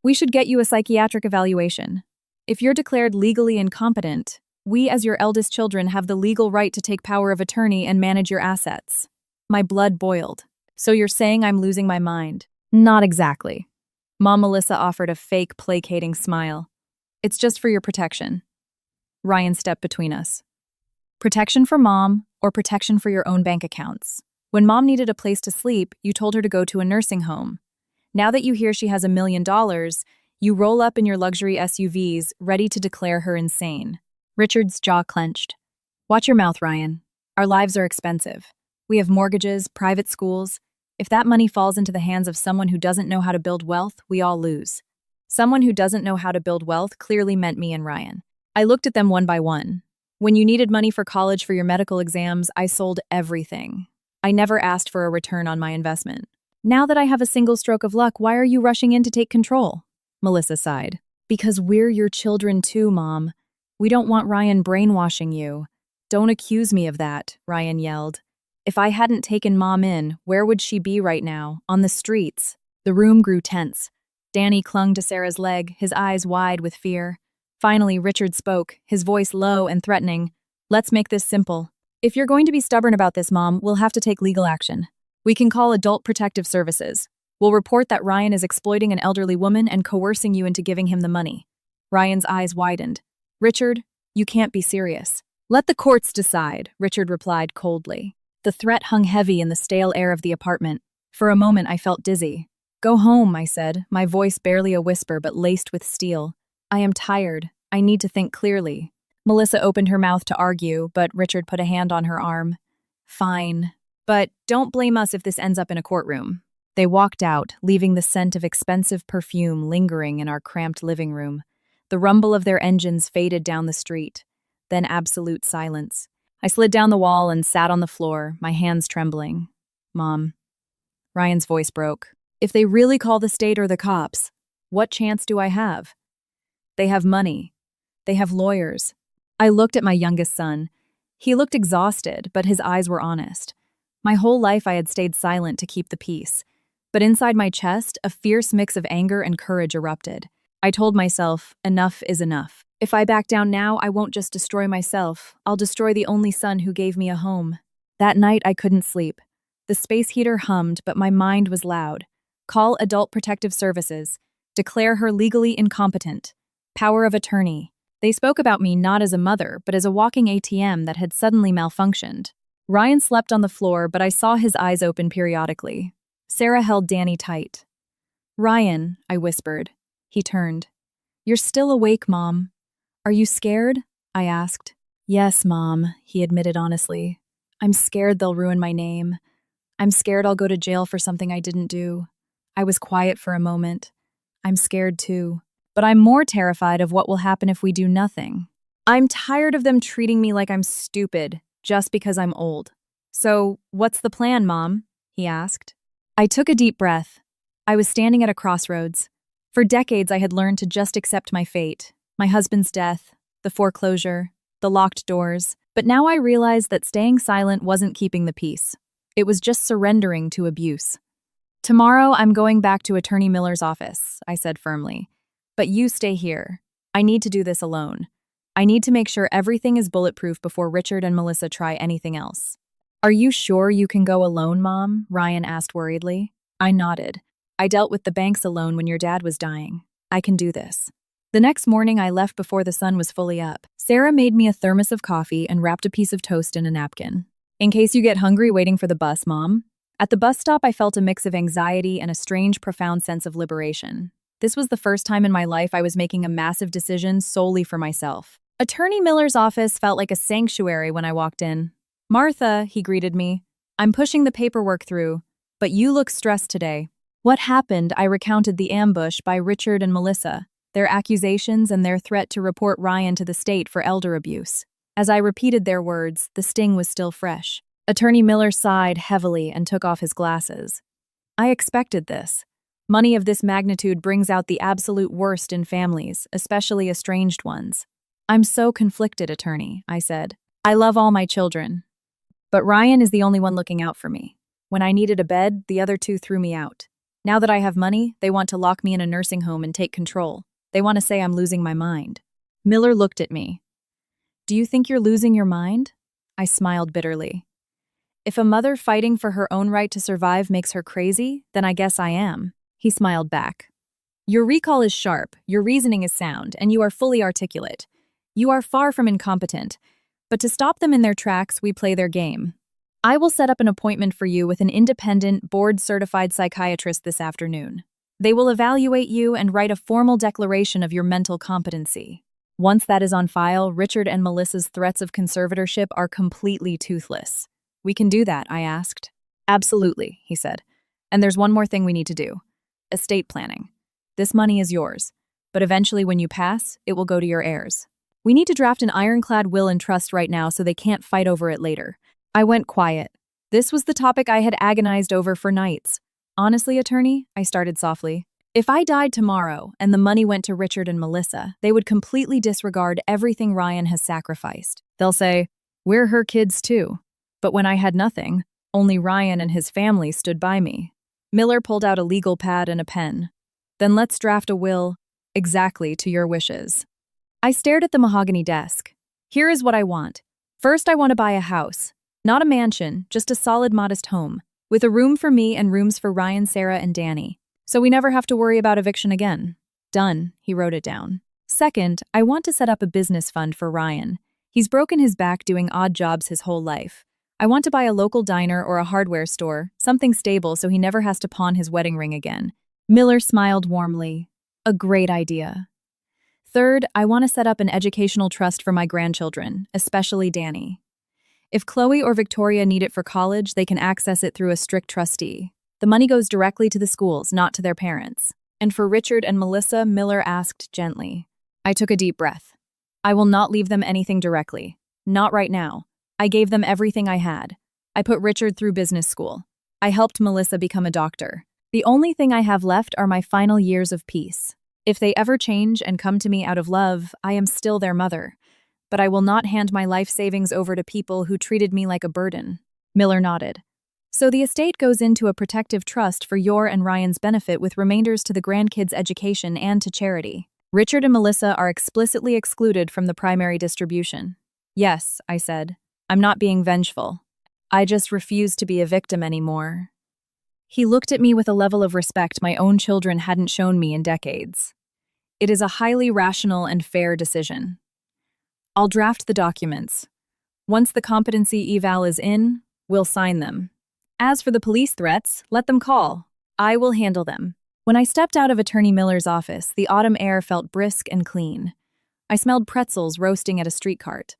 We should get you a psychiatric evaluation. If you're declared legally incompetent, we as your eldest children have the legal right to take power of attorney and manage your assets. My blood boiled. So you're saying I'm losing my mind? Not exactly. Mom Melissa offered a fake, placating smile. It's just for your protection. Ryan stepped between us. Protection for Mom or protection for your own bank accounts? When Mom needed a place to sleep, you told her to go to a nursing home. Now that you hear she has $1 million, you roll up in your luxury SUVs, ready to declare her insane. Richard's jaw clenched. Watch your mouth, Ryan. Our lives are expensive. We have mortgages, private schools. If that money falls into the hands of someone who doesn't know how to build wealth, we all lose. Someone who doesn't know how to build wealth clearly meant me and Ryan. I looked at them one by one. When you needed money for college for your medical exams, I sold everything. I never asked for a return on my investment. Now that I have a single stroke of luck, why are you rushing in to take control? Melissa sighed. Because we're your children too, Mom. We don't want Ryan brainwashing you. Don't accuse me of that, Ryan yelled. If I hadn't taken Mom in, where would she be right now? On the streets. The room grew tense. Danny clung to Sarah's leg, his eyes wide with fear. Finally, Richard spoke, his voice low and threatening. Let's make this simple. If you're going to be stubborn about this, Mom, we'll have to take legal action. We can call Adult Protective Services. We'll report that Ryan is exploiting an elderly woman and coercing you into giving him the money. Ryan's eyes widened. Richard, you can't be serious. Let the courts decide, Richard replied coldly. The threat hung heavy in the stale air of the apartment. For a moment, I felt dizzy. Go home, I said, my voice barely a whisper but laced with steel. I am tired. I need to think clearly. Melissa opened her mouth to argue, but Richard put a hand on her arm. Fine. But don't blame us if this ends up in a courtroom. They walked out, leaving the scent of expensive perfume lingering in our cramped living room. The rumble of their engines faded down the street. Then absolute silence. I slid down the wall and sat on the floor, my hands trembling. Mom. Ryan's voice broke. If they really call the state or the cops, what chance do I have? They have money. They have lawyers. I looked at my youngest son. He looked exhausted, but his eyes were honest. My whole life I had stayed silent to keep the peace. But inside my chest, a fierce mix of anger and courage erupted. I told myself, enough is enough. If I back down now, I won't just destroy myself. I'll destroy the only son who gave me a home. That night, I couldn't sleep. The space heater hummed, but my mind was loud. Call Adult Protective Services. Declare her legally incompetent. Power of attorney. They spoke about me not as a mother, but as a walking ATM that had suddenly malfunctioned. Ryan slept on the floor, but I saw his eyes open periodically. Sarah held Danny tight. Ryan, I whispered. He turned. You're still awake, Mom. Are you scared? I asked. Yes, Mom, he admitted honestly. I'm scared they'll ruin my name. I'm scared I'll go to jail for something I didn't do. I was quiet for a moment. I'm scared too. But I'm more terrified of what will happen if we do nothing. I'm tired of them treating me like I'm stupid just because I'm old. So, what's the plan, Mom? He asked. I took a deep breath. I was standing at a crossroads. For decades, I had learned to just accept my fate. My husband's death, the foreclosure, the locked doors. But now I realized that staying silent wasn't keeping the peace. It was just surrendering to abuse. "Tomorrow I'm going back to Attorney Miller's office," I said firmly. "But you stay here. I need to do this alone. I need to make sure everything is bulletproof before Richard and Melissa try anything else." "Are you sure you can go alone, Mom?" Ryan asked worriedly. I nodded. "I dealt with the banks alone when your dad was dying. I can do this." The next morning, I left before the sun was fully up. Sarah made me a thermos of coffee and wrapped a piece of toast in a napkin. "In case you get hungry waiting for the bus, Mom." At the bus stop, I felt a mix of anxiety and a strange, profound sense of liberation. This was the first time in my life I was making a massive decision solely for myself. Attorney Miller's office felt like a sanctuary when I walked in. "Martha," he greeted me, "I'm pushing the paperwork through, but you look stressed today." What happened? I recounted the ambush by Richard and Melissa, their accusations and their threat to report Ryan to the state for elder abuse. As I repeated their words, the sting was still fresh. Attorney Miller sighed heavily and took off his glasses. "I expected this. Money of this magnitude brings out the absolute worst in families, especially estranged ones." "I'm so conflicted, Attorney," I said. "I love all my children. But Ryan is the only one looking out for me. When I needed a bed, the other two threw me out. Now that I have money, they want to lock me in a nursing home and take control. They want to say I'm losing my mind." Miller looked at me. "Do you think you're losing your mind?" I smiled bitterly. "If a mother fighting for her own right to survive makes her crazy, then I guess I am." He smiled back. "Your recall is sharp, your reasoning is sound, and you are fully articulate. You are far from incompetent. But to stop them in their tracks, we play their game. I will set up an appointment for you with an independent, board-certified psychiatrist this afternoon. They will evaluate you and write a formal declaration of your mental competency. Once that is on file, Richard and Melissa's threats of conservatorship are completely toothless." "We can do that?" I asked. "Absolutely," he said. "And there's one more thing we need to do. Estate planning. This money is yours, but eventually when you pass, it will go to your heirs. We need to draft an ironclad will and trust right now so they can't fight over it later." I went quiet. This was the topic I had agonized over for nights. "Honestly, Attorney," I started softly, "if I died tomorrow and the money went to Richard and Melissa, they would completely disregard everything Ryan has sacrificed. They'll say, 'We're her kids too.' But when I had nothing, only Ryan and his family stood by me." Miller pulled out a legal pad and a pen. "Then let's draft a will exactly to your wishes." I stared at the mahogany desk. "Here is what I want. First, I want to buy a house. Not a mansion, just a solid, modest home, with a room for me and rooms for Ryan, Sarah, and Danny. So we never have to worry about eviction again." "Done," he wrote it down. "Second, I want to set up a business fund for Ryan. He's broken his back doing odd jobs his whole life. I want to buy a local diner or a hardware store, something stable so he never has to pawn his wedding ring again." Miller smiled warmly. "A great idea." "Third, I want to set up an educational trust for my grandchildren, especially Danny. If Chloe or Victoria need it for college, they can access it through a strict trustee. The money goes directly to the schools, not to their parents." "And for Richard and Melissa," Miller asked gently. I took a deep breath. "I will not leave them anything directly. Not right now. I gave them everything I had. I put Richard through business school. I helped Melissa become a doctor. The only thing I have left are my final years of peace. If they ever change and come to me out of love, I am still their mother. But I will not hand my life savings over to people who treated me like a burden." Miller nodded. "So the estate goes into a protective trust for your and Ryan's benefit with remainders to the grandkids' education and to charity. Richard and Melissa are explicitly excluded from the primary distribution." "Yes," I said. "I'm not being vengeful. I just refuse to be a victim anymore." He looked at me with a level of respect my own children hadn't shown me in decades. "It is a highly rational and fair decision. I'll draft the documents. Once the competency eval is in, we'll sign them. As for the police threats, let them call. I will handle them." When I stepped out of Attorney Miller's office, the autumn air felt brisk and clean. I smelled pretzels roasting at a street cart.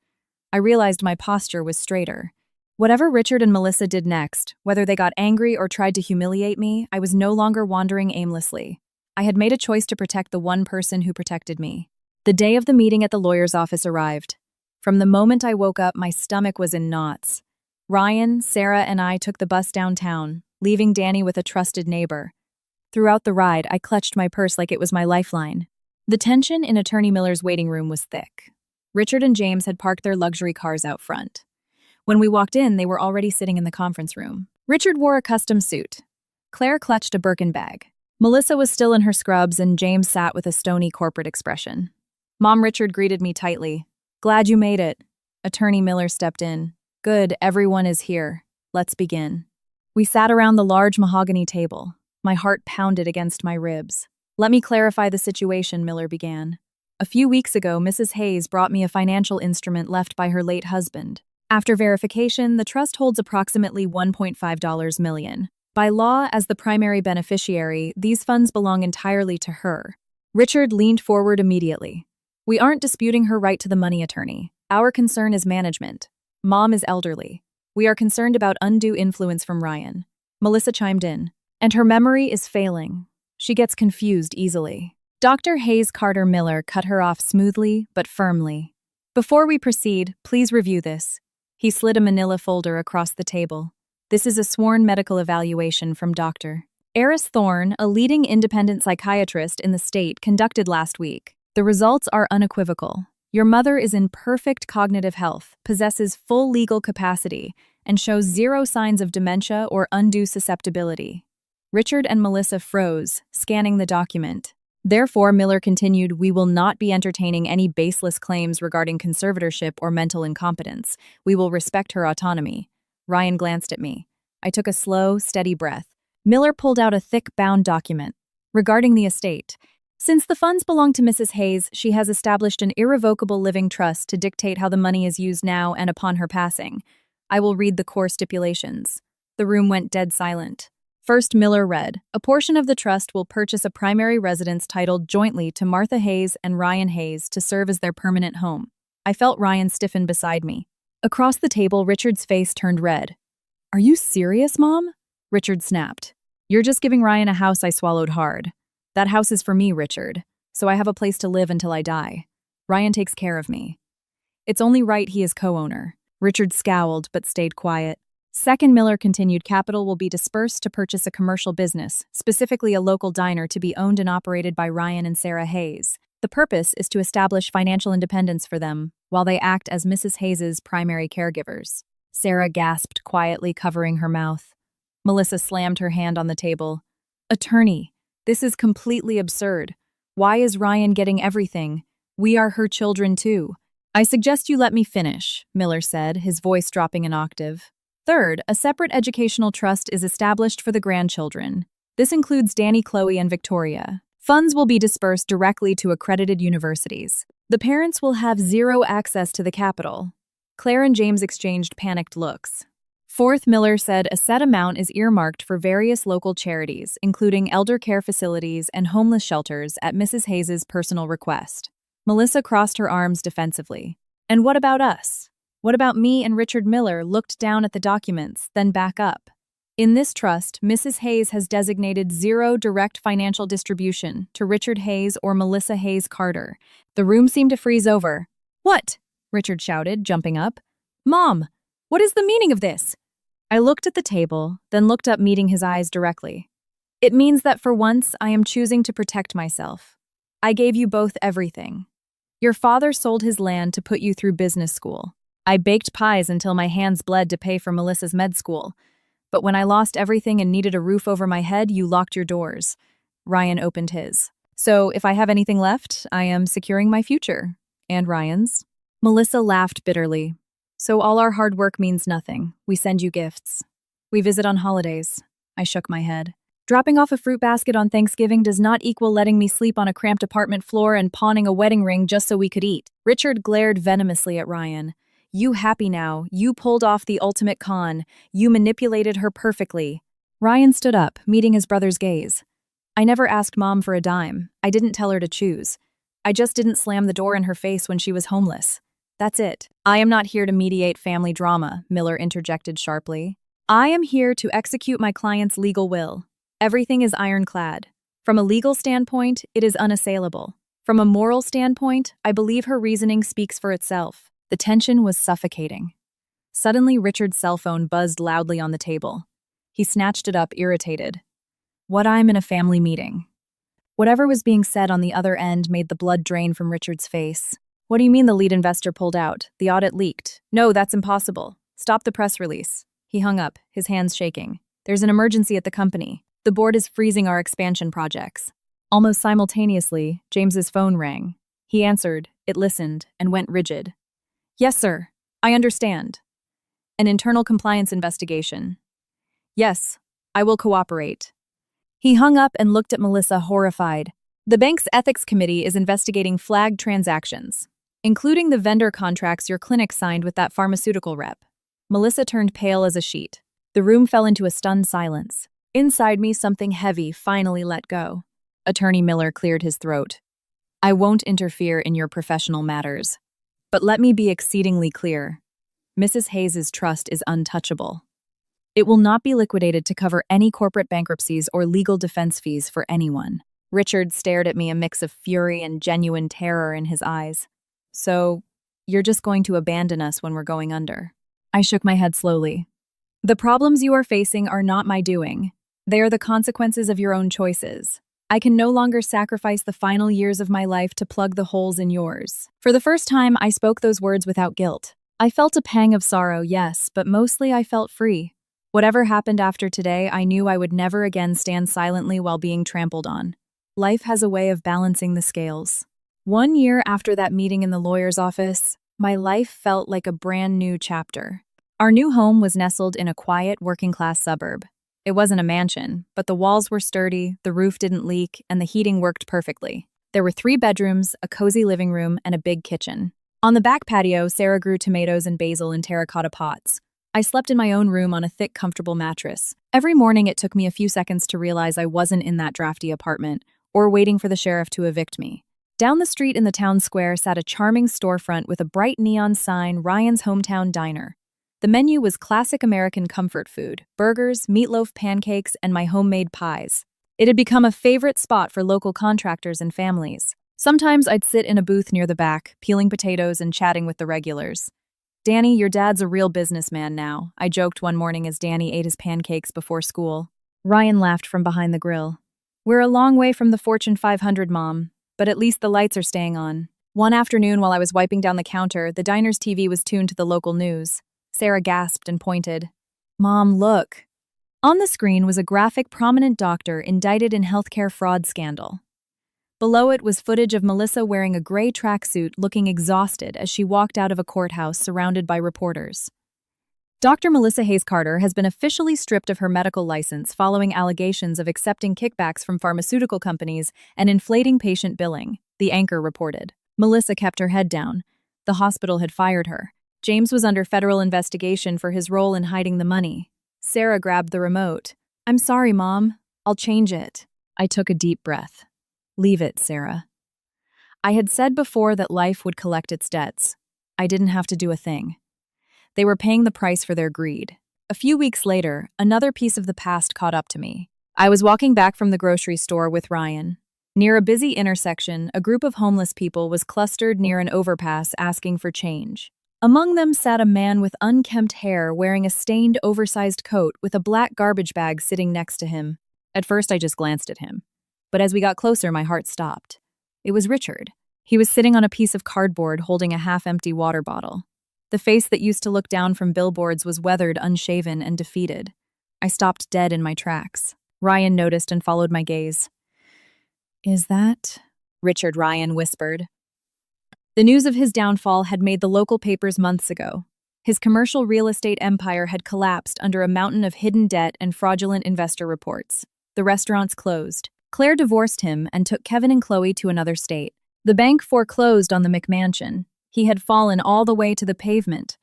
I realized my posture was straighter. Whatever Richard and Melissa did next, whether they got angry or tried to humiliate me, I was no longer wandering aimlessly. I had made a choice to protect the one person who protected me. The day of the meeting at the lawyer's office arrived. From the moment I woke up, my stomach was in knots. Ryan, Sarah, and I took the bus downtown, leaving Danny with a trusted neighbor. Throughout the ride, I clutched my purse like it was my lifeline. The tension in Attorney Miller's waiting room was thick. Richard and James had parked their luxury cars out front. When we walked in, they were already sitting in the conference room. Richard wore a custom suit. Claire clutched a Birkin bag. Melissa was still in her scrubs, and James sat with a stony corporate expression. Mom Richard greeted me tightly. "Glad you made it." Attorney Miller stepped in. "Good, everyone is here. Let's begin." We sat around the large mahogany table. My heart pounded against my ribs. "Let me clarify the situation," Miller began. "A few weeks ago, Mrs. Hayes brought me a financial instrument left by her late husband. After verification, the trust holds approximately $1.5 million. By law, as the primary beneficiary, these funds belong entirely to her." Richard leaned forward immediately. "We aren't disputing her right to the money, attorney. Our concern is management. Mom is elderly. We are concerned about undue influence from Ryan." Melissa chimed in. "And her memory is failing. She gets confused easily." Dr. Hayes Carter Miller cut her off smoothly but firmly. "Before we proceed, please review this." He slid a manila folder across the table. "This is a sworn medical evaluation from Dr. Eris Thorne, a leading independent psychiatrist in the state, conducted last week. The results are unequivocal. Your mother is in perfect cognitive health, possesses full legal capacity, and shows zero signs of dementia or undue susceptibility." Richard and Melissa froze, scanning the document. Therefore, Miller continued, "We will not be entertaining any baseless claims regarding conservatorship or mental incompetence. We will respect her autonomy." Ryan glanced at me. I took a slow, steady breath. Miller pulled out a thick, bound document. "Regarding the estate, since the funds belong to Mrs. Hayes, she has established an irrevocable living trust to dictate how the money is used now and upon her passing. I will read the core stipulations." The room went dead silent. First, Miller read, "A portion of the trust will purchase a primary residence titled jointly to Martha Hayes and Ryan Hayes to serve as their permanent home." I felt Ryan stiffen beside me. Across the table, Richard's face turned red. "Are you serious, Mom?" Richard snapped. "You're just giving Ryan a house I swallowed hard. That house is for me, Richard, so I have a place to live until I die. Ryan takes care of me. It's only right he is co-owner." Richard scowled but stayed quiet. Second, Miller continued, "Capital will be dispersed to purchase a commercial business, specifically a local diner to be owned and operated by Ryan and Sarah Hayes. The purpose is to establish financial independence for them, while they act as Mrs. Hayes's primary caregivers." Sarah gasped quietly, covering her mouth. Melissa slammed her hand on the table. "Attorney, this is completely absurd. Why is Ryan getting everything? We are her children too." "I suggest you let me finish," Miller said, his voice dropping an octave. "Third, a separate educational trust is established for the grandchildren. This includes Danny, Chloe, and Victoria. Funds will be dispersed directly to accredited universities. The parents will have zero access to the capital." Claire and James exchanged panicked looks. Fourth, Miller said, "A set amount is earmarked for various local charities, including elder care facilities and homeless shelters at Mrs. Hayes's personal request." Melissa crossed her arms defensively. "And what about us? What about me and Richard?" Miller looked down at the documents, then back up. "In this trust, Mrs. Hayes has designated zero direct financial distribution to Richard Hayes or Melissa Hayes Carter." The room seemed to freeze over. "What?" Richard shouted, jumping up. "Mom, what is the meaning of this?" I looked at the table, then looked up, meeting his eyes directly. "It means that for once I am choosing to protect myself. I gave you both everything. Your father sold his land to put you through business school. I baked pies until my hands bled to pay for Melissa's med school. But when I lost everything and needed a roof over my head, you locked your doors." Ryan opened his. "So if I have anything left, I am securing my future. And Ryan's." Melissa laughed bitterly. "So all our hard work means nothing. We send you gifts. We visit on holidays." I shook my head. "Dropping off a fruit basket on Thanksgiving does not equal letting me sleep on a cramped apartment floor and pawning a wedding ring just so we could eat." Richard glared venomously at Ryan. "You happy now? You pulled off the ultimate con. You manipulated her perfectly." Ryan stood up, meeting his brother's gaze. "I never asked Mom for a dime. I didn't tell her to choose. I just didn't slam the door in her face when she was homeless. That's it." "I am not here to mediate family drama," Miller interjected sharply. "I am here to execute my client's legal will. Everything is ironclad. From a legal standpoint, it is unassailable. From a moral standpoint, I believe her reasoning speaks for itself." The tension was suffocating. Suddenly, Richard's cell phone buzzed loudly on the table. He snatched it up, irritated. "What? I'm in a family meeting." Whatever was being said on the other end made the blood drain from Richard's face. What do you mean the lead investor pulled out? The audit leaked. No, that's impossible. Stop the press release. He hung up, his hands shaking. There's an emergency at the company. The board is freezing our expansion projects. Almost simultaneously, James's phone rang. He answered, it listened, and went rigid. Yes, sir. I understand. An internal compliance investigation. Yes, I will cooperate. He hung up and looked at Melissa, horrified. The bank's ethics committee is investigating flagged transactions, including the vendor contracts your clinic signed with that pharmaceutical rep. Melissa turned pale as a sheet. The room fell into a stunned silence. Inside me, something heavy finally let go. Attorney Miller cleared his throat. I won't interfere in your professional matters. But let me be exceedingly clear. Mrs. Hayes's trust is untouchable. It will not be liquidated to cover any corporate bankruptcies or legal defense fees for anyone. Richard stared at me, a mix of fury and genuine terror in his eyes. So, you're just going to abandon us when we're going under? I shook my head slowly. The problems you are facing are not my doing. They are the consequences of your own choices. I can no longer sacrifice the final years of my life to plug the holes in yours. For the first time, I spoke those words without guilt. I felt a pang of sorrow, yes, but mostly I felt free. Whatever happened after today, I knew I would never again stand silently while being trampled on. Life has a way of balancing the scales. 1 year after that meeting in the lawyer's office, my life felt like a brand new chapter. Our new home was nestled in a quiet, working-class suburb. It wasn't a mansion, but the walls were sturdy, the roof didn't leak, and the heating worked perfectly. There were 3 bedrooms, a cozy living room, and a big kitchen. On the back patio, Sarah grew tomatoes and basil in terracotta pots. I slept in my own room on a thick, comfortable mattress. Every morning it took me a few seconds to realize I wasn't in that drafty apartment, or waiting for the sheriff to evict me. Down the street in the town square sat a charming storefront with a bright neon sign, Ryan's Hometown Diner. The menu was classic American comfort food, burgers, meatloaf pancakes, and my homemade pies. It had become a favorite spot for local contractors and families. Sometimes I'd sit in a booth near the back, peeling potatoes and chatting with the regulars. Danny, your dad's a real businessman now, I joked one morning as Danny ate his pancakes before school. Ryan laughed from behind the grill. We're a long way from the Fortune 500, Mom, but at least the lights are staying on. One afternoon while I was wiping down the counter, the diner's TV was tuned to the local news. Sarah gasped and pointed. Mom, look. On the screen was a graphic prominent doctor indicted in healthcare fraud scandal. Below it was footage of Melissa wearing a gray tracksuit looking exhausted as she walked out of a courthouse surrounded by reporters. Dr. Melissa Hayes Carter has been officially stripped of her medical license following allegations of accepting kickbacks from pharmaceutical companies and inflating patient billing, the anchor reported. Melissa kept her head down. The hospital had fired her. James was under federal investigation for his role in hiding the money. Sarah grabbed the remote. I'm sorry, Mom. I'll change it. I took a deep breath. Leave it, Sarah. I had said before that life would collect its debts. I didn't have to do a thing. They were paying the price for their greed. A few weeks later, another piece of the past caught up to me. I was walking back from the grocery store with Ryan. Near a busy intersection, a group of homeless people was clustered near an overpass asking for change. Among them sat a man with unkempt hair wearing a stained, oversized coat with a black garbage bag sitting next to him. At first, I just glanced at him. But as we got closer, my heart stopped. It was Richard. He was sitting on a piece of cardboard holding a half-empty water bottle. The face that used to look down from billboards was weathered, unshaven, and defeated. I stopped dead in my tracks. Ryan noticed and followed my gaze. Is that? Richard Ryan whispered. The news of his downfall had made the local papers months ago. His commercial real estate empire had collapsed under a mountain of hidden debt and fraudulent investor reports. The restaurants closed. Claire divorced him and took Kevin and Chloe to another state. The bank foreclosed on the McMansion. He had fallen all the way to the pavement.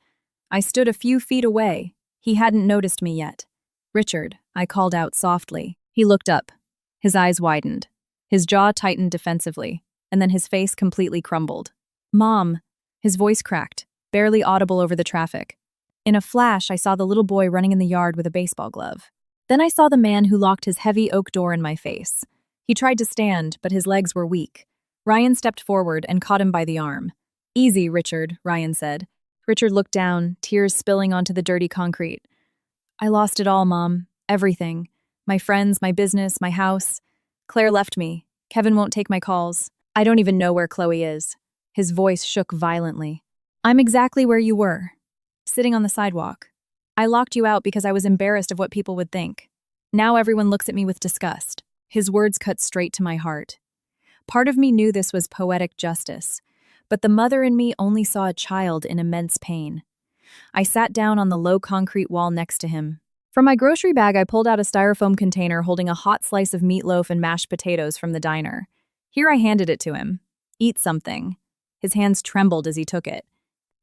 I stood a few feet away. He hadn't noticed me yet. Richard, I called out softly. He looked up. His eyes widened. His jaw tightened defensively, and then his face completely crumbled. Mom! His voice cracked, barely audible over the traffic. In a flash, I saw the little boy running in the yard with a baseball glove. Then I saw the man who locked his heavy oak door in my face. He tried to stand, but his legs were weak. Ryan stepped forward and caught him by the arm. Easy, Richard, Ryan said. Richard looked down, tears spilling onto the dirty concrete. I lost it all, Mom. Everything. My friends, my business, my house. Claire left me. Kevin won't take my calls. I don't even know where Chloe is. His voice shook violently. I'm exactly where you were, sitting on the sidewalk. I locked you out because I was embarrassed of what people would think. Now everyone looks at me with disgust. His words cut straight to my heart. Part of me knew this was poetic justice, but the mother in me only saw a child in immense pain. I sat down on the low concrete wall next to him. From my grocery bag, I pulled out a styrofoam container holding a hot slice of meatloaf and mashed potatoes from the diner. Here I handed it to him. Eat something. His hands trembled as he took it.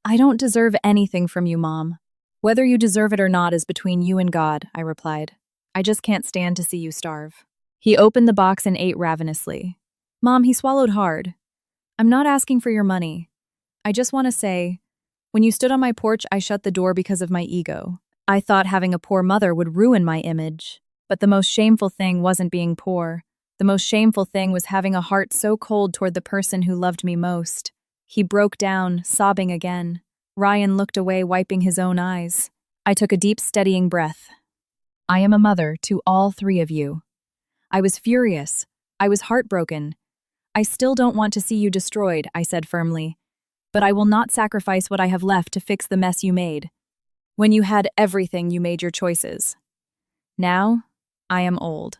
I don't deserve anything from you, Mom. Whether you deserve it or not is between you and God, I replied. I just can't stand to see you starve. He opened the box and ate ravenously. Mom, he swallowed hard. I'm not asking for your money. I just want to say, when you stood on my porch, I shut the door because of my ego. I thought having a poor mother would ruin my image. But the most shameful thing wasn't being poor. The most shameful thing was having a heart so cold toward the person who loved me most. He broke down, sobbing again. Ryan looked away, wiping his own eyes. I took a deep, steadying breath. I am a mother to all three of you. I was furious. I was heartbroken. I still don't want to see you destroyed, I said firmly. But I will not sacrifice what I have left to fix the mess you made. When you had everything, you made your choices. Now, I am old.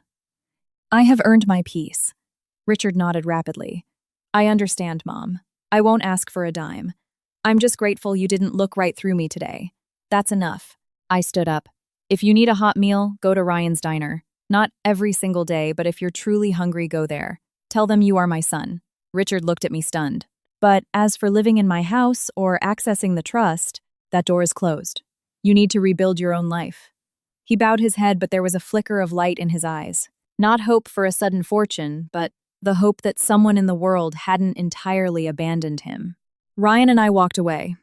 I have earned my peace. Richard nodded rapidly. I understand, Mom. I won't ask for a dime. I'm just grateful you didn't look right through me today. That's enough. I stood up. If you need a hot meal, go to Ryan's diner. Not every single day, but if you're truly hungry, go there. Tell them you are my son. Richard looked at me stunned. But as for living in my house or accessing the trust, that door is closed. You need to rebuild your own life. He bowed his head, but there was a flicker of light in his eyes. Not hope for a sudden fortune, but the hope that someone in the world hadn't entirely abandoned him. Ryan and I walked away.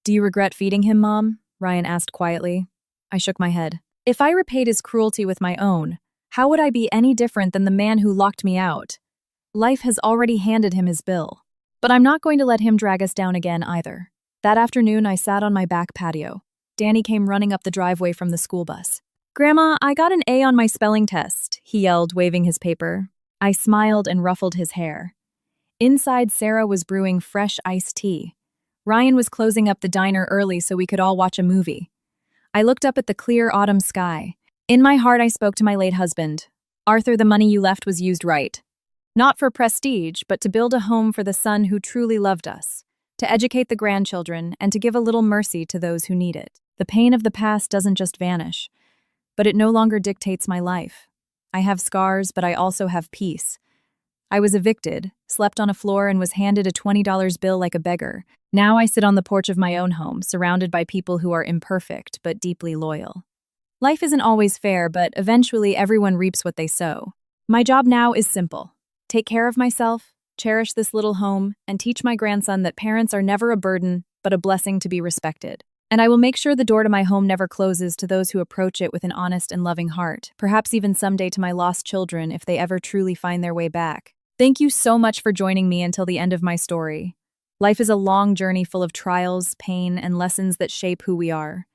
Do you regret feeding him, Mom? Ryan asked quietly. I shook my head. If I repaid his cruelty with my own, how would I be any different than the man who locked me out? Life has already handed him his bill. But I'm not going to let him drag us down again either. That afternoon, I sat on my back patio. Danny came running up the driveway from the school bus. Grandma, I got an A on my spelling test, he yelled, waving his paper. I smiled and ruffled his hair. Inside, Sarah was brewing fresh iced tea. Ryan was closing up the diner early so we could all watch a movie. I looked up at the clear autumn sky. In my heart, I spoke to my late husband. Arthur, the money you left was used right. Not for prestige, but to build a home for the son who truly loved us, to educate the grandchildren, and to give a little mercy to those who need it. The pain of the past doesn't just vanish, but it no longer dictates my life. I have scars, but I also have peace. I was evicted, slept on a floor, and was handed a $20 bill like a beggar. Now I sit on the porch of my own home, surrounded by people who are imperfect but deeply loyal. Life isn't always fair, but eventually everyone reaps what they sow. My job now is simple. Take care of myself, cherish this little home, and teach my grandson that parents are never a burden, but a blessing to be respected. And I will make sure the door to my home never closes to those who approach it with an honest and loving heart, perhaps even someday to my lost children if they ever truly find their way back. Thank you so much for joining me until the end of my story. Life is a long journey full of trials, pain, and lessons that shape who we are.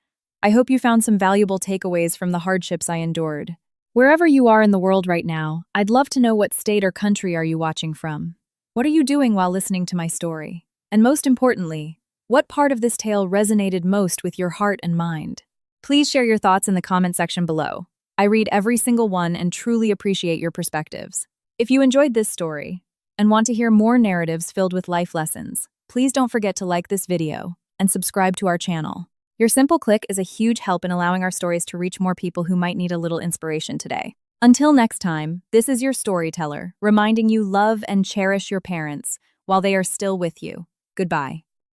I hope you found some valuable takeaways from the hardships I endured. Wherever you are in the world right now, I'd love to know what state or country are you watching from? What are you doing while listening to my story? And most importantly, what part of this tale resonated most with your heart and mind? Please share your thoughts in the comment section below. I read every single one and truly appreciate your perspectives. If you enjoyed this story and want to hear more narratives filled with life lessons, please don't forget to like this video and subscribe to our channel. Your simple click is a huge help in allowing our stories to reach more people who might need a little inspiration today. Until next time, this is your storyteller, reminding you love and cherish your parents while they are still with you. Goodbye.